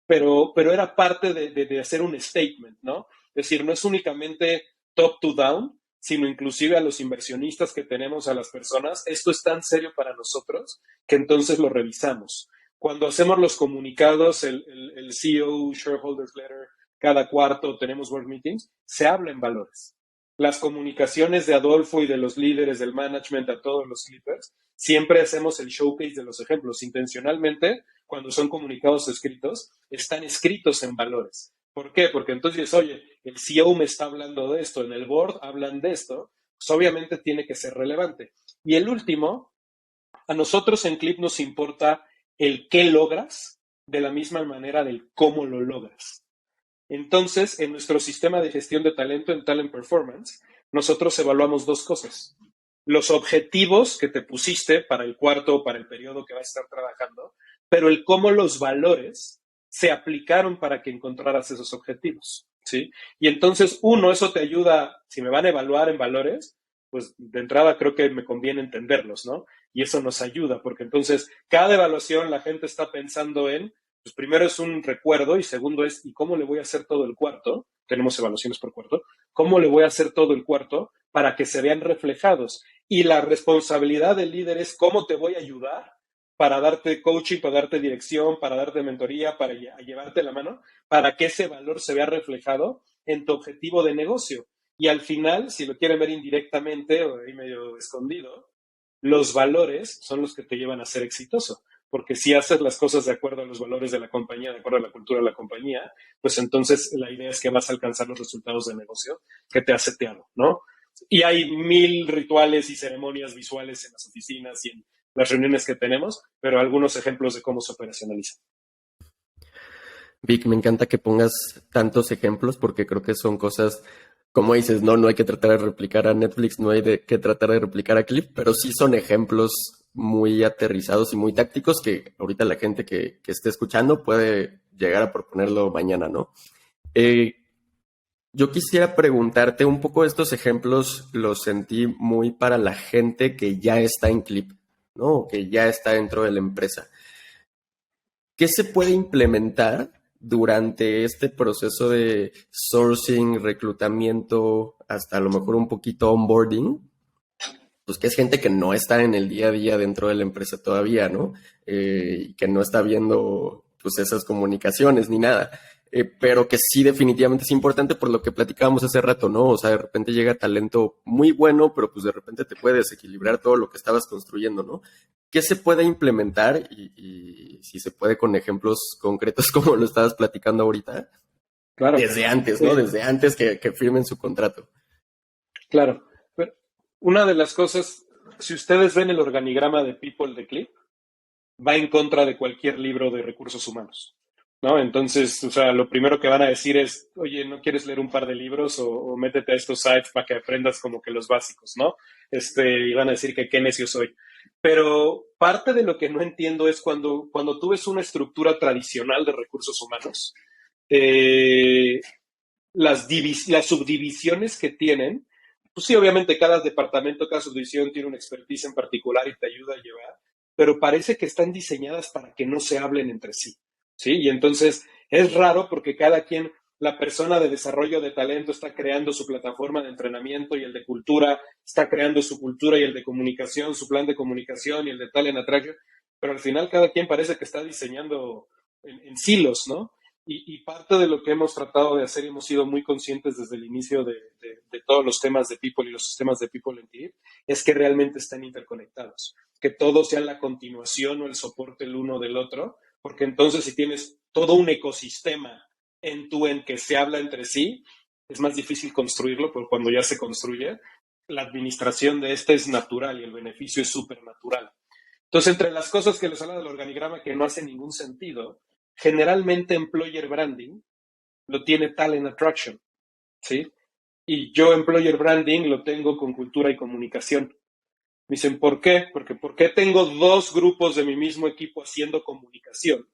Pero era parte de hacer un statement, ¿no? Es decir, no es únicamente top to down, sino inclusive a los inversionistas que tenemos, a las personas, esto es tan serio para nosotros que entonces lo revisamos. Cuando hacemos los comunicados, el CEO Shareholders Letter, cada cuarto tenemos board meetings, se habla en valores. Las comunicaciones de Adolfo y de los líderes del management a todos los Clippers, siempre hacemos el showcase de los ejemplos. Intencionalmente, cuando son comunicados escritos, están escritos en valores. ¿Por qué? Porque entonces, oye, el CEO me está hablando de esto, en el board hablan de esto, pues obviamente tiene que ser relevante. Y el último, a nosotros en Clip nos importa el qué logras de la misma manera del cómo lo logras. Entonces, en nuestro sistema de gestión de talento, en Talent Performance, nosotros evaluamos dos cosas. Los objetivos que te pusiste para el cuarto o para el periodo que vas a estar trabajando, pero el cómo los valores se aplicaron para que encontraras esos objetivos. ¿sí? Y entonces, uno, eso te ayuda, si me van a evaluar en valores, pues de entrada creo que me conviene entenderlos, ¿no? Y eso nos ayuda, porque entonces cada evaluación la gente está pensando en, pues primero es un recuerdo y segundo es, ¿y cómo le voy a hacer todo el cuarto? Tenemos evaluaciones por cuarto. ¿Cómo le voy a hacer todo el cuarto para que se vean reflejados? Y la responsabilidad del líder es cómo te voy a ayudar para darte coaching, para darte dirección, para darte mentoría, para llevarte la mano, para que ese valor se vea reflejado en tu objetivo de negocio. Y al final, si lo quieren ver indirectamente o ahí medio escondido, los valores son los que te llevan a ser exitoso. Porque si haces las cosas de acuerdo a los valores de la compañía, de acuerdo a la cultura de la compañía, pues entonces la idea es que vas a alcanzar los resultados de negocio que te has seteado, ¿no? Y hay 1000 rituales y ceremonias visuales en las oficinas y en las reuniones que tenemos, pero algunos ejemplos de cómo se operacionaliza. Vic, me encanta que pongas tantos ejemplos porque creo que son cosas, como dices, no hay que tratar de replicar a Netflix, no hay que tratar de replicar a Clip, pero sí son ejemplos muy aterrizados y muy tácticos que ahorita la gente que esté escuchando puede llegar a proponerlo mañana, ¿no? Yo quisiera preguntarte un poco, estos ejemplos los sentí muy para la gente que ya está en Clip, ¿no? O que ya está dentro de la empresa. ¿Qué se puede implementar durante este proceso de sourcing, reclutamiento, hasta a lo mejor un poquito onboarding? Pues que es gente que no está en el día a día dentro de la empresa todavía, ¿no? Y que no está viendo pues esas comunicaciones ni nada. Pero que sí definitivamente es importante por lo que platicábamos hace rato, ¿no? O sea, de repente llega talento muy bueno, pero pues de repente te puede desequilibrar todo lo que estabas construyendo, ¿no? ¿Qué se puede implementar? Y si se puede con ejemplos concretos como lo estabas platicando ahorita. Claro. Desde antes, ¿no? Sí. Desde antes que firmen su contrato. Claro. Pero una de las cosas, si ustedes ven el organigrama de People de Clip, va en contra de cualquier libro de recursos humanos, ¿no? Entonces, o sea, lo primero que van a decir es, oye, ¿no quieres leer un par de libros o métete a estos sites para que aprendas como que los básicos, ¿no? Y van a decir que qué necio soy. Pero parte de lo que no entiendo es cuando tú ves una estructura tradicional de recursos humanos, las subdivisiones que tienen, pues sí, obviamente cada departamento, cada subdivisión tiene una expertise en particular y te ayuda a llevar, pero parece que están diseñadas para que no se hablen entre sí, ¿sí? Y entonces es raro porque cada quien, la persona de desarrollo de talento está creando su plataforma de entrenamiento y el de cultura está creando su cultura y el de comunicación, su plan de comunicación y el de talent attraction, pero al final cada quien parece que está diseñando en silos, ¿no? Y parte de lo que hemos tratado de hacer y hemos sido muy conscientes desde el inicio de todos los temas de People y los sistemas de People en Clip es que realmente están interconectados, que todo sea la continuación o el soporte el uno del otro, porque entonces si tienes todo un ecosistema en que se habla entre sí, es más difícil construirlo, pero cuando ya se construye, la administración de este es natural y el beneficio es súper natural. Entonces, entre las cosas que les habla del organigrama que no hace ningún sentido, generalmente employer branding lo tiene talent attraction, ¿sí? Y yo employer branding lo tengo con cultura y comunicación. Me dicen, ¿por qué? Porque ¿por qué tengo dos grupos de mi mismo equipo haciendo comunicación?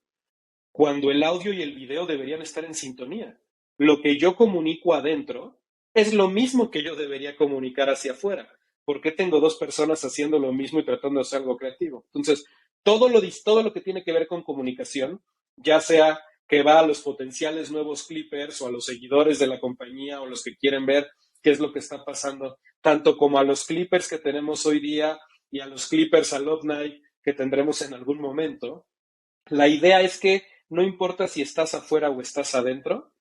Cuando el audio y el video deberían estar en sintonía. Lo que yo comunico adentro es lo mismo que yo debería comunicar hacia afuera. ¿Por qué tengo dos personas haciendo lo mismo y tratando de hacer algo creativo? Entonces, todo lo que tiene que ver con comunicación, ya sea que va a los potenciales nuevos clippers o a los seguidores de la compañía o los que quieren ver qué es lo que está pasando, tanto como a los clippers que tenemos hoy día y a los clippers alumni que tendremos en algún momento. La idea es que no importa si estás afuera o estás adentro,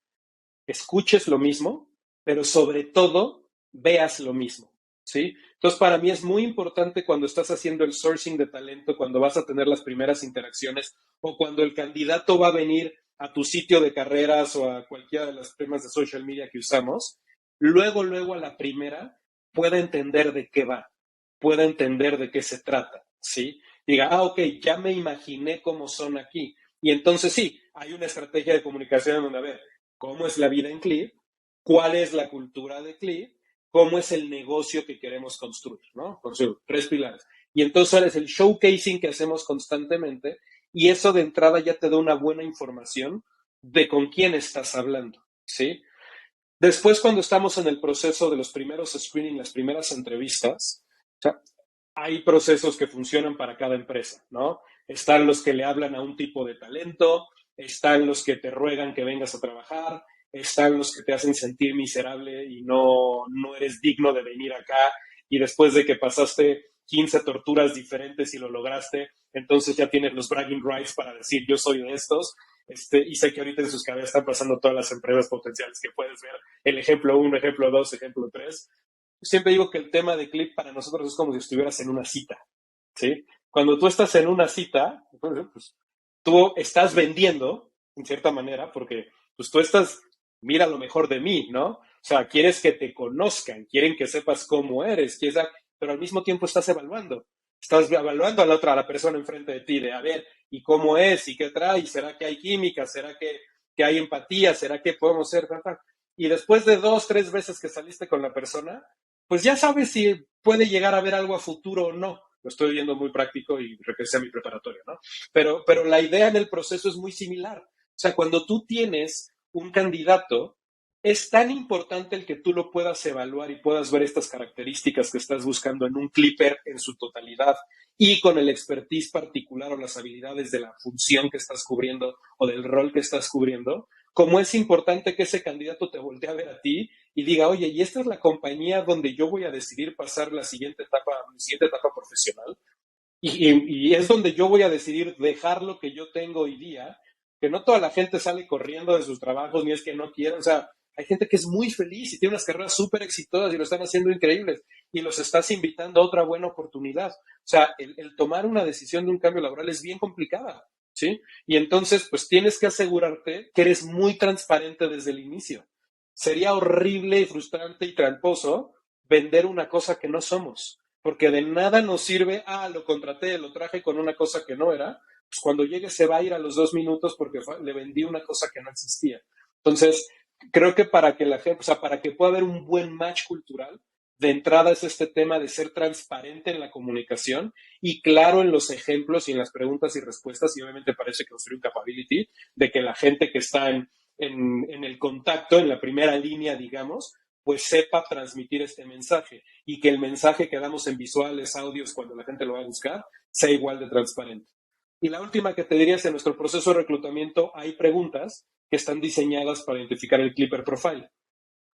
escuches lo mismo, pero sobre todo veas lo mismo, ¿sí? Entonces, para mí es muy importante cuando estás haciendo el sourcing de talento, cuando vas a tener las primeras interacciones o cuando el candidato va a venir a tu sitio de carreras o a cualquiera de las temas de social media que usamos, luego a la primera pueda entender de qué va, pueda entender de qué se trata, ¿sí? Diga, ok, ya me imaginé cómo son aquí. Y entonces sí, hay una estrategia de comunicación en donde, a ver, ¿cómo es la vida en Clip? ¿Cuál es la cultura de Clip? ¿Cómo es el negocio que queremos construir? ¿No? Construir 3 pilares. Y entonces es el showcasing que hacemos constantemente y eso de entrada ya te da una buena información de con quién estás hablando, ¿sí? Después, cuando estamos en el proceso de los primeros screening, las primeras entrevistas, o sea, hay procesos que funcionan para cada empresa, ¿no? Están los que le hablan a un tipo de talento, están los que te ruegan que vengas a trabajar, están los que te hacen sentir miserable y no eres digno de venir acá, y después de que pasaste 15 torturas diferentes y lo lograste, entonces ya tienes los bragging rights para decir yo soy de estos. Y sé que ahorita en sus cabezas están pasando todas las empresas potenciales que puedes ver, el ejemplo 1, ejemplo 2, ejemplo 3. Siempre digo que el tema de Clip para nosotros es como si estuvieras en una cita, ¿sí? Cuando tú estás en una cita, pues, tú estás vendiendo, en cierta manera, porque pues tú estás, mira lo mejor de mí, ¿no? O sea, quieres que te conozcan, quieren que sepas cómo eres, pero al mismo tiempo estás evaluando. Estás evaluando a la persona enfrente de ti, de a ver, ¿y cómo es? ¿Y qué trae? ¿Será que hay química? ¿Será que hay empatía? ¿Será que podemos ser? Y después de 2, 3 veces que saliste con la persona, pues ya sabes si puede llegar a haber algo a futuro o no. Lo estoy viendo muy práctico y regresé a mi preparatorio, ¿no? Pero la idea en el proceso es muy similar. O sea, cuando tú tienes un candidato, es tan importante el que tú lo puedas evaluar y puedas ver estas características que estás buscando en un clipper en su totalidad y con el expertise particular o las habilidades de la función que estás cubriendo o del rol que estás cubriendo, como es importante que ese candidato te voltee a ver a ti y diga, oye, ¿y esta es la compañía donde yo voy a decidir pasar mi siguiente etapa profesional? Y es donde yo voy a decidir dejar lo que yo tengo hoy día, que no toda la gente sale corriendo de sus trabajos, ni es que no quieran, o sea, hay gente que es muy feliz y tiene unas carreras súper exitosas y lo están haciendo increíbles y los estás invitando a otra buena oportunidad. O sea, el tomar una decisión de un cambio laboral es bien complicada, ¿sí? Y entonces, pues tienes que asegurarte que eres muy transparente desde el inicio. Sería horrible y frustrante y tramposo vender una cosa que no somos, porque de nada nos sirve, lo contraté, lo traje con una cosa que no era, pues cuando llegue se va a ir a los 2 minutos porque le vendí una cosa que no existía. Entonces, creo que para que la gente, o sea, para que pueda haber un buen match cultural, de entrada es este tema de ser transparente en la comunicación y claro en los ejemplos y en las preguntas y respuestas, y obviamente parece que construir un capability de que la gente que está en el contacto, en la primera línea, digamos, pues sepa transmitir este mensaje y que el mensaje que damos en visuales, audios, cuando la gente lo va a buscar, sea igual de transparente. Y la última que te diría es, en nuestro proceso de reclutamiento hay preguntas que están diseñadas para identificar el Clipper Profile.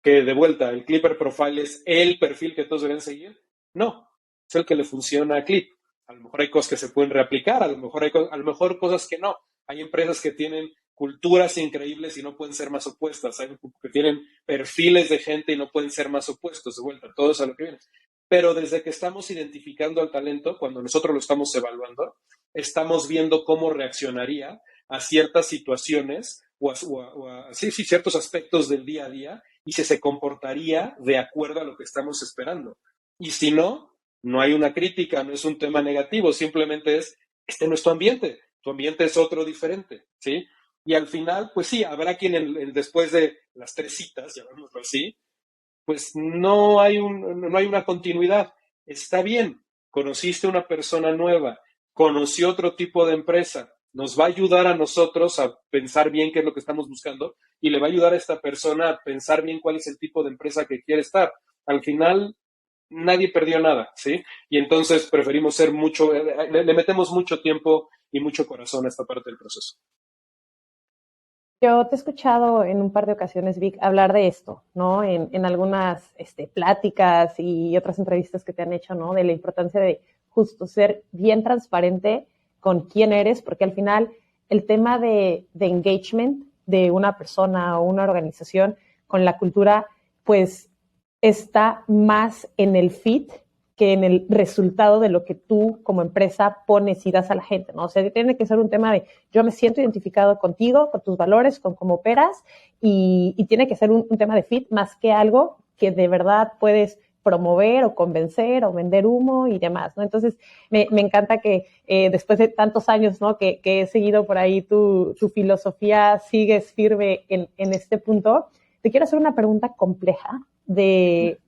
Que de vuelta, ¿el Clipper Profile es el perfil que todos deberían seguir? No, es el que le funciona a Clip. A lo mejor hay cosas que se pueden reaplicar, a lo mejor cosas que no. Hay empresas que tienen culturas increíbles y no pueden ser más opuestas. Hay que tienen perfiles de gente y no pueden ser más opuestos. De vuelta, todo es a lo que viene. Pero desde que estamos identificando al talento, cuando nosotros lo estamos evaluando, estamos viendo cómo reaccionaría a ciertas situaciones o a ciertos aspectos del día a día y si se comportaría de acuerdo a lo que estamos esperando. Y si no, no hay una crítica, no es un tema negativo, simplemente este no es tu ambiente es otro diferente, ¿sí? Y al final, pues sí, habrá quien después de las 3 citas, llamémoslo así, pues no hay una continuidad. Está bien, conociste una persona nueva, conoció otro tipo de empresa, nos va a ayudar a nosotros a pensar bien qué es lo que estamos buscando y le va a ayudar a esta persona a pensar bien cuál es el tipo de empresa que quiere estar. Al final, nadie perdió nada, ¿sí? Y entonces preferimos le metemos mucho tiempo y mucho corazón a esta parte del proceso. Yo te he escuchado en un par de ocasiones, Vic, hablar de esto, ¿no? En algunas pláticas y otras entrevistas que te han hecho, ¿no? De la importancia de justo ser bien transparente con quién eres, porque al final el tema de engagement de una persona o una organización con la cultura, pues está más en el fit que en el resultado de lo que tú como empresa pones y das a la gente, ¿no? O sea, tiene que ser un tema de yo me siento identificado contigo, con tus valores, con cómo operas y tiene que ser un tema de fit más que algo que de verdad puedes promover o convencer o vender humo y demás, ¿no? Entonces, me encanta que después de tantos años, ¿no? Que he seguido por ahí tu filosofía, sigues firme en este punto. Te quiero hacer una pregunta compleja de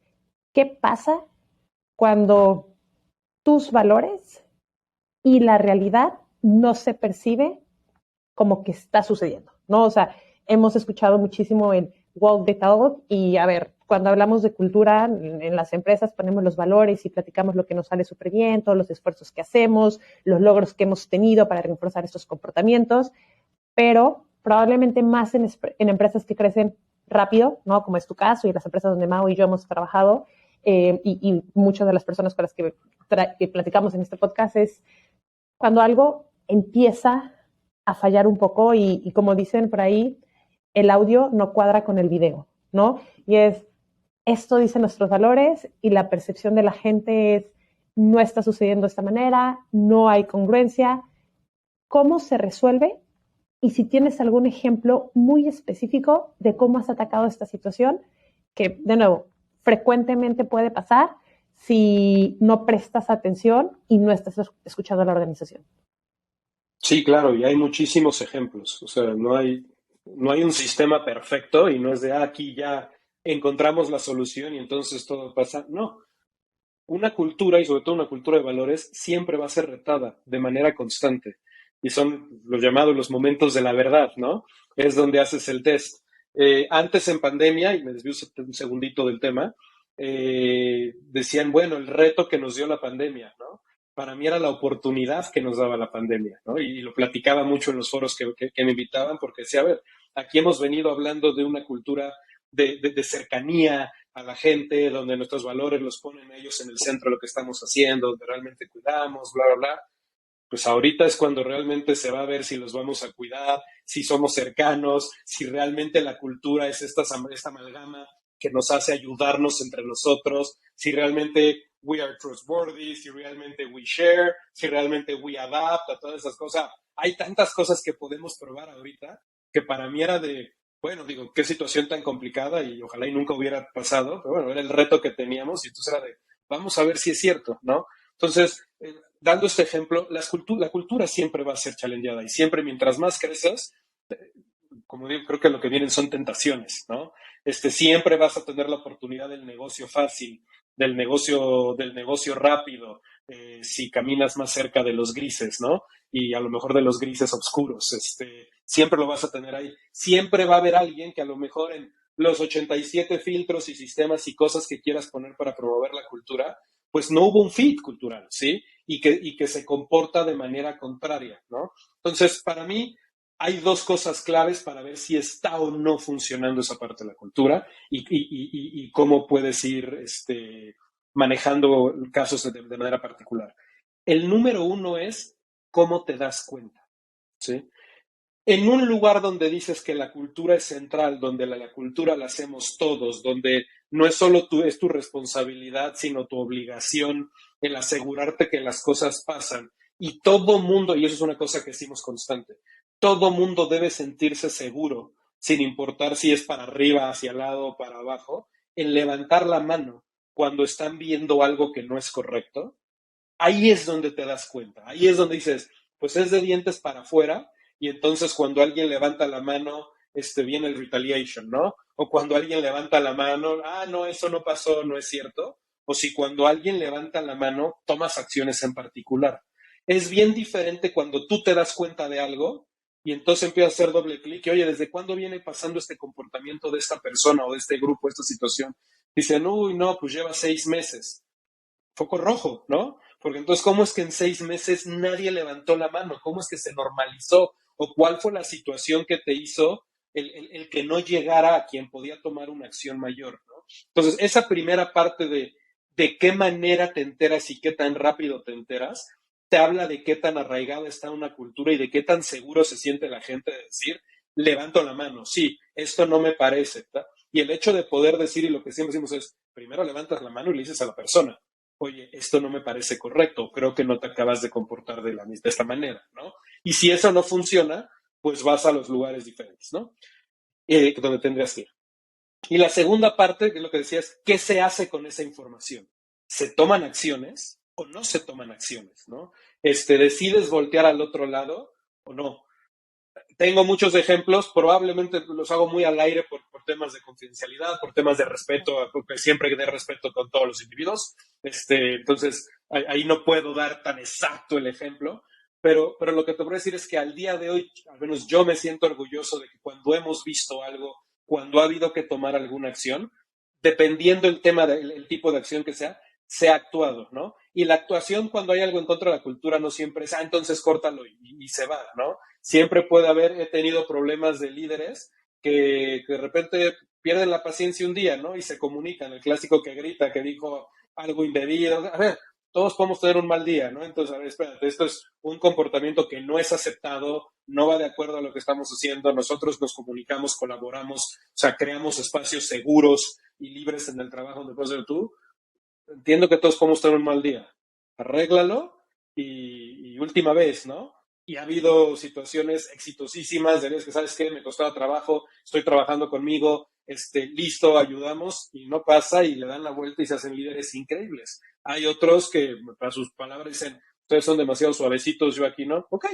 qué pasa cuando tus valores y la realidad no se percibe como que está sucediendo, ¿no? O sea, hemos escuchado muchísimo en walk the talk. Y a ver, cuando hablamos de cultura en las empresas ponemos los valores y platicamos lo que nos sale súper bien, todos los esfuerzos que hacemos, los logros que hemos tenido para reforzar estos comportamientos, pero probablemente más en empresas que crecen rápido, ¿no? Como es tu caso y las empresas donde Mau y yo hemos trabajado, y muchas de las personas con las que platicamos en este podcast, es cuando algo empieza a fallar un poco y como dicen por ahí, el audio no cuadra con el video, ¿no? Y esto dice nuestros valores y la percepción de la gente es, no está sucediendo de esta manera, no hay congruencia. ¿Cómo se resuelve? Y si tienes algún ejemplo muy específico de cómo has atacado esta situación, que de nuevo, frecuentemente puede pasar si no prestas atención y no estás escuchando a la organización. Sí, claro, y hay muchísimos ejemplos. O sea, no hay un sistema perfecto y no es de aquí ya encontramos la solución y entonces todo pasa. No, una cultura y sobre todo una cultura de valores siempre va a ser retada de manera constante. Y son los llamados los momentos de la verdad, ¿no? Es donde haces el test. Antes en pandemia, y me desvío un segundito del tema, decían, bueno, el reto que nos dio la pandemia, ¿no? Para mí era la oportunidad que nos daba la pandemia, ¿no? Y lo platicaba mucho en los foros que me invitaban porque decía, a ver, aquí hemos venido hablando de una cultura de cercanía a la gente, donde nuestros valores los ponen ellos en el centro de lo que estamos haciendo, donde realmente cuidamos, bla, bla, bla. Pues ahorita es cuando realmente se va a ver si los vamos a cuidar, si somos cercanos, si realmente la cultura es esta amalgama que nos hace ayudarnos entre nosotros, si realmente we are trustworthy, si realmente we share, si realmente we adapt, a todas esas cosas. Hay tantas cosas que podemos probar ahorita que para mí era de, bueno, digo, qué situación tan complicada y ojalá y nunca hubiera pasado, pero bueno, era el reto que teníamos y entonces era de, vamos a ver si es cierto, ¿no? Entonces, dando este ejemplo, la cultura siempre va a ser challengeada y siempre mientras más creces, como digo, creo que lo que vienen son tentaciones, ¿no? Siempre vas a tener la oportunidad del negocio fácil, del negocio rápido, si caminas más cerca de los grises, ¿no? Y a lo mejor de los grises oscuros, siempre lo vas a tener ahí. Siempre va a haber alguien que a lo mejor en los 87 filtros y sistemas y cosas que quieras poner para promover la cultura, pues no hubo un fit cultural, ¿sí? Y que se comporta de manera contraria, ¿no? Entonces, para mí, hay dos cosas claves para ver si está o no funcionando esa parte de la cultura y cómo puedes ir manejando casos de manera particular. El número uno es cómo te das cuenta, ¿sí? En un lugar donde dices que la cultura es central, donde la cultura la hacemos todos, donde no es solo es tu responsabilidad, sino tu obligación el asegurarte que las cosas pasan. Y todo mundo, y eso es una cosa que decimos constante, todo mundo debe sentirse seguro, sin importar si es para arriba, hacia el lado o para abajo, en levantar la mano cuando están viendo algo que no es correcto. Ahí es donde te das cuenta, ahí es donde dices, pues es de dientes para afuera, y entonces cuando alguien levanta la mano, viene el retaliation, ¿no? O cuando alguien levanta la mano, no, eso no pasó, no es cierto. O si cuando alguien levanta la mano, tomas acciones en particular. Es bien diferente cuando tú te das cuenta de algo y entonces empiezas a hacer doble clic y, oye, ¿desde cuándo viene pasando este comportamiento de esta persona o de este grupo, esta situación? Dicen, uy, no, pues lleva 6 meses. Foco rojo, ¿no? Porque entonces, ¿cómo es que en 6 meses nadie levantó la mano? ¿Cómo es que se normalizó? ¿O cuál fue la situación que te hizo el que no llegara a quien podía tomar una acción mayor, ¿no? Entonces, esa primera parte de qué manera te enteras y qué tan rápido te enteras, te habla de qué tan arraigada está una cultura y de qué tan seguro se siente la gente de decir, levanto la mano, sí, esto no me parece, ¿tá? Y el hecho de poder decir, y lo que siempre decimos es, primero levantas la mano y le dices a la persona, oye, esto no me parece correcto, creo que no te acabas de comportar de esta manera, ¿no? Y si eso no funciona, pues vas a los lugares diferentes, ¿no? Donde tendrías que ir. Y la segunda parte, que es lo que decía, es ¿qué se hace con esa información? ¿Se toman acciones o no se toman acciones, ¿no? ¿Decides voltear al otro lado o no? Tengo muchos ejemplos, probablemente los hago muy al aire por temas de confidencialidad, por temas de respeto, porque siempre de respeto con todos los individuos. Entonces, ahí no puedo dar tan exacto el ejemplo, pero lo que te voy a decir es que al día de hoy, al menos yo me siento orgulloso de que cuando hemos visto algo, cuando ha habido que tomar alguna acción, dependiendo el tema, el tipo de acción que sea, se ha actuado, ¿no? Y la actuación cuando hay algo en contra de la cultura no siempre es, entonces córtalo y se va, ¿no? Siempre puede haber, he tenido problemas de líderes que de repente pierden la paciencia un día, ¿no? Y se comunican, el clásico que grita, que dijo algo indebido. A ver, todos podemos tener un mal día, ¿no? Entonces, a ver, espérate, esto es un comportamiento que no es aceptado, no va de acuerdo a lo que estamos haciendo, nosotros nos comunicamos, colaboramos, o sea, creamos espacios seguros y libres en el trabajo donde puedes ser tú. Entiendo que todos podemos tener un mal día, arréglalo y última vez, ¿no? Y ha habido situaciones exitosísimas de veces que, ¿sabes qué? Me costaba trabajo, estoy trabajando conmigo, listo, ayudamos, y no pasa, y le dan la vuelta y se hacen líderes increíbles. Hay otros que, para sus palabras, dicen, ustedes son demasiado suavecitos, yo aquí no. Ok,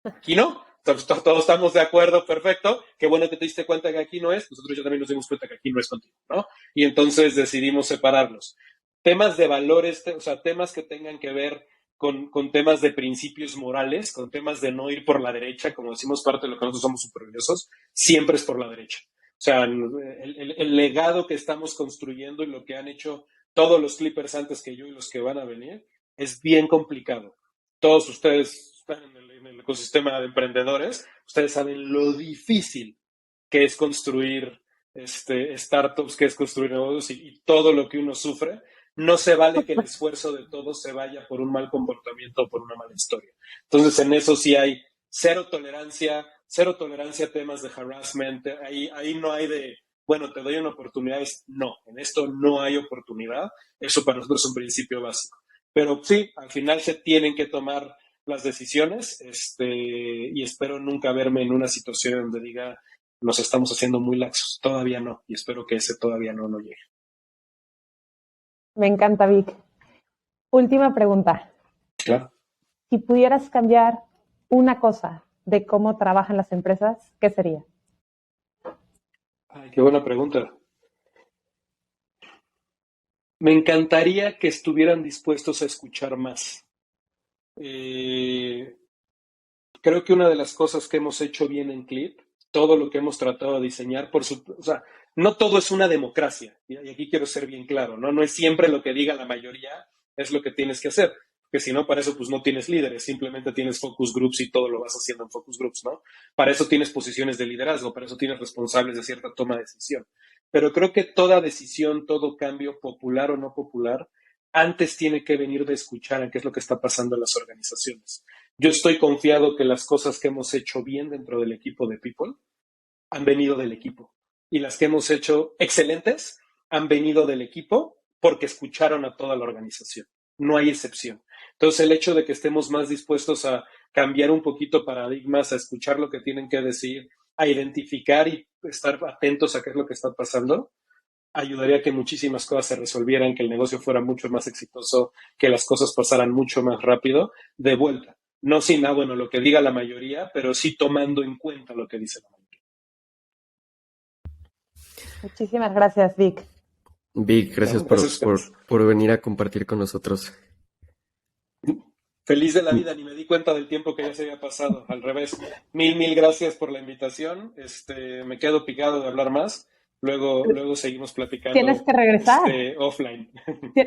aquí no. Todos estamos de acuerdo, perfecto. Qué bueno que te diste cuenta que aquí no es. Nosotros ya también nos dimos cuenta que aquí no es contigo, ¿no? Y entonces decidimos separarnos. Temas de valores, o sea, temas que tengan que ver con temas de principios morales, con temas de no ir por la derecha, como decimos, parte de lo que nosotros somos súper orgullosos, siempre es por la derecha. O sea, el legado que estamos construyendo y lo que han hecho todos los Clippers antes que yo y los que van a venir es bien complicado. Todos ustedes están en el ecosistema de emprendedores, ustedes saben lo difícil que es construir startups, que es construir negocios y todo lo que uno sufre. No se vale que el esfuerzo de todos se vaya por un mal comportamiento o por una mala historia. Entonces, en eso sí hay cero tolerancia a temas de harassment. Ahí no hay de, bueno, te doy una oportunidad. No, en esto no hay oportunidad. Eso para nosotros es un principio básico. Pero sí, al final se tienen que tomar las decisiones y espero nunca verme en una situación donde diga, nos estamos haciendo muy laxos. Todavía no, y espero que ese todavía no llegue. Me encanta, Vic. Última pregunta. Claro. Si pudieras cambiar una cosa de cómo trabajan las empresas, ¿qué sería? Ay, qué buena pregunta. Me encantaría que estuvieran dispuestos a escuchar más. Creo que una de las cosas que hemos hecho bien en Clip, todo lo que hemos tratado de diseñar, o sea, no todo es una democracia, y aquí quiero ser bien claro, ¿no? No es siempre lo que diga la mayoría, es lo que tienes que hacer, porque si no, para eso pues no tienes líderes, simplemente tienes focus groups y todo lo vas haciendo en focus groups, ¿no? Para eso tienes posiciones de liderazgo, para eso tienes responsables de cierta toma de decisión. Pero creo que toda decisión, todo cambio, popular o no popular, antes tiene que venir de escuchar a qué es lo que está pasando en las organizaciones. Yo estoy confiado que las cosas que hemos hecho bien dentro del equipo de People han venido del equipo. Y las que hemos hecho excelentes han venido del equipo porque escucharon a toda la organización. No hay excepción. Entonces, el hecho de que estemos más dispuestos a cambiar un poquito paradigmas, a escuchar lo que tienen que decir, a identificar y estar atentos a qué es lo que está pasando, ayudaría a que muchísimas cosas se resolvieran, que el negocio fuera mucho más exitoso, que las cosas pasaran mucho más rápido, de vuelta. No sin bueno, lo que diga la mayoría, pero sí tomando en cuenta lo que dice la mayoría. Muchísimas gracias, Vic. Vic, gracias por venir a compartir con nosotros. Feliz de la vida, ni me di cuenta del tiempo que ya se había pasado. Al revés, mil gracias por la invitación. Me quedo picado de hablar más. Luego seguimos platicando. Tienes que regresar. Offline.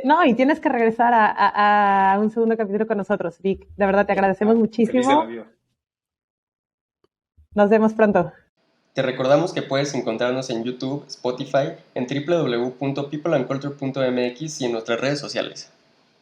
No, y tienes que regresar a un segundo capítulo con nosotros, Vic. De verdad, te agradecemos muchísimo. Feliz de la vida. Nos vemos pronto. Te recordamos que puedes encontrarnos en YouTube, Spotify, en www.peopleandculture.mx y en nuestras redes sociales.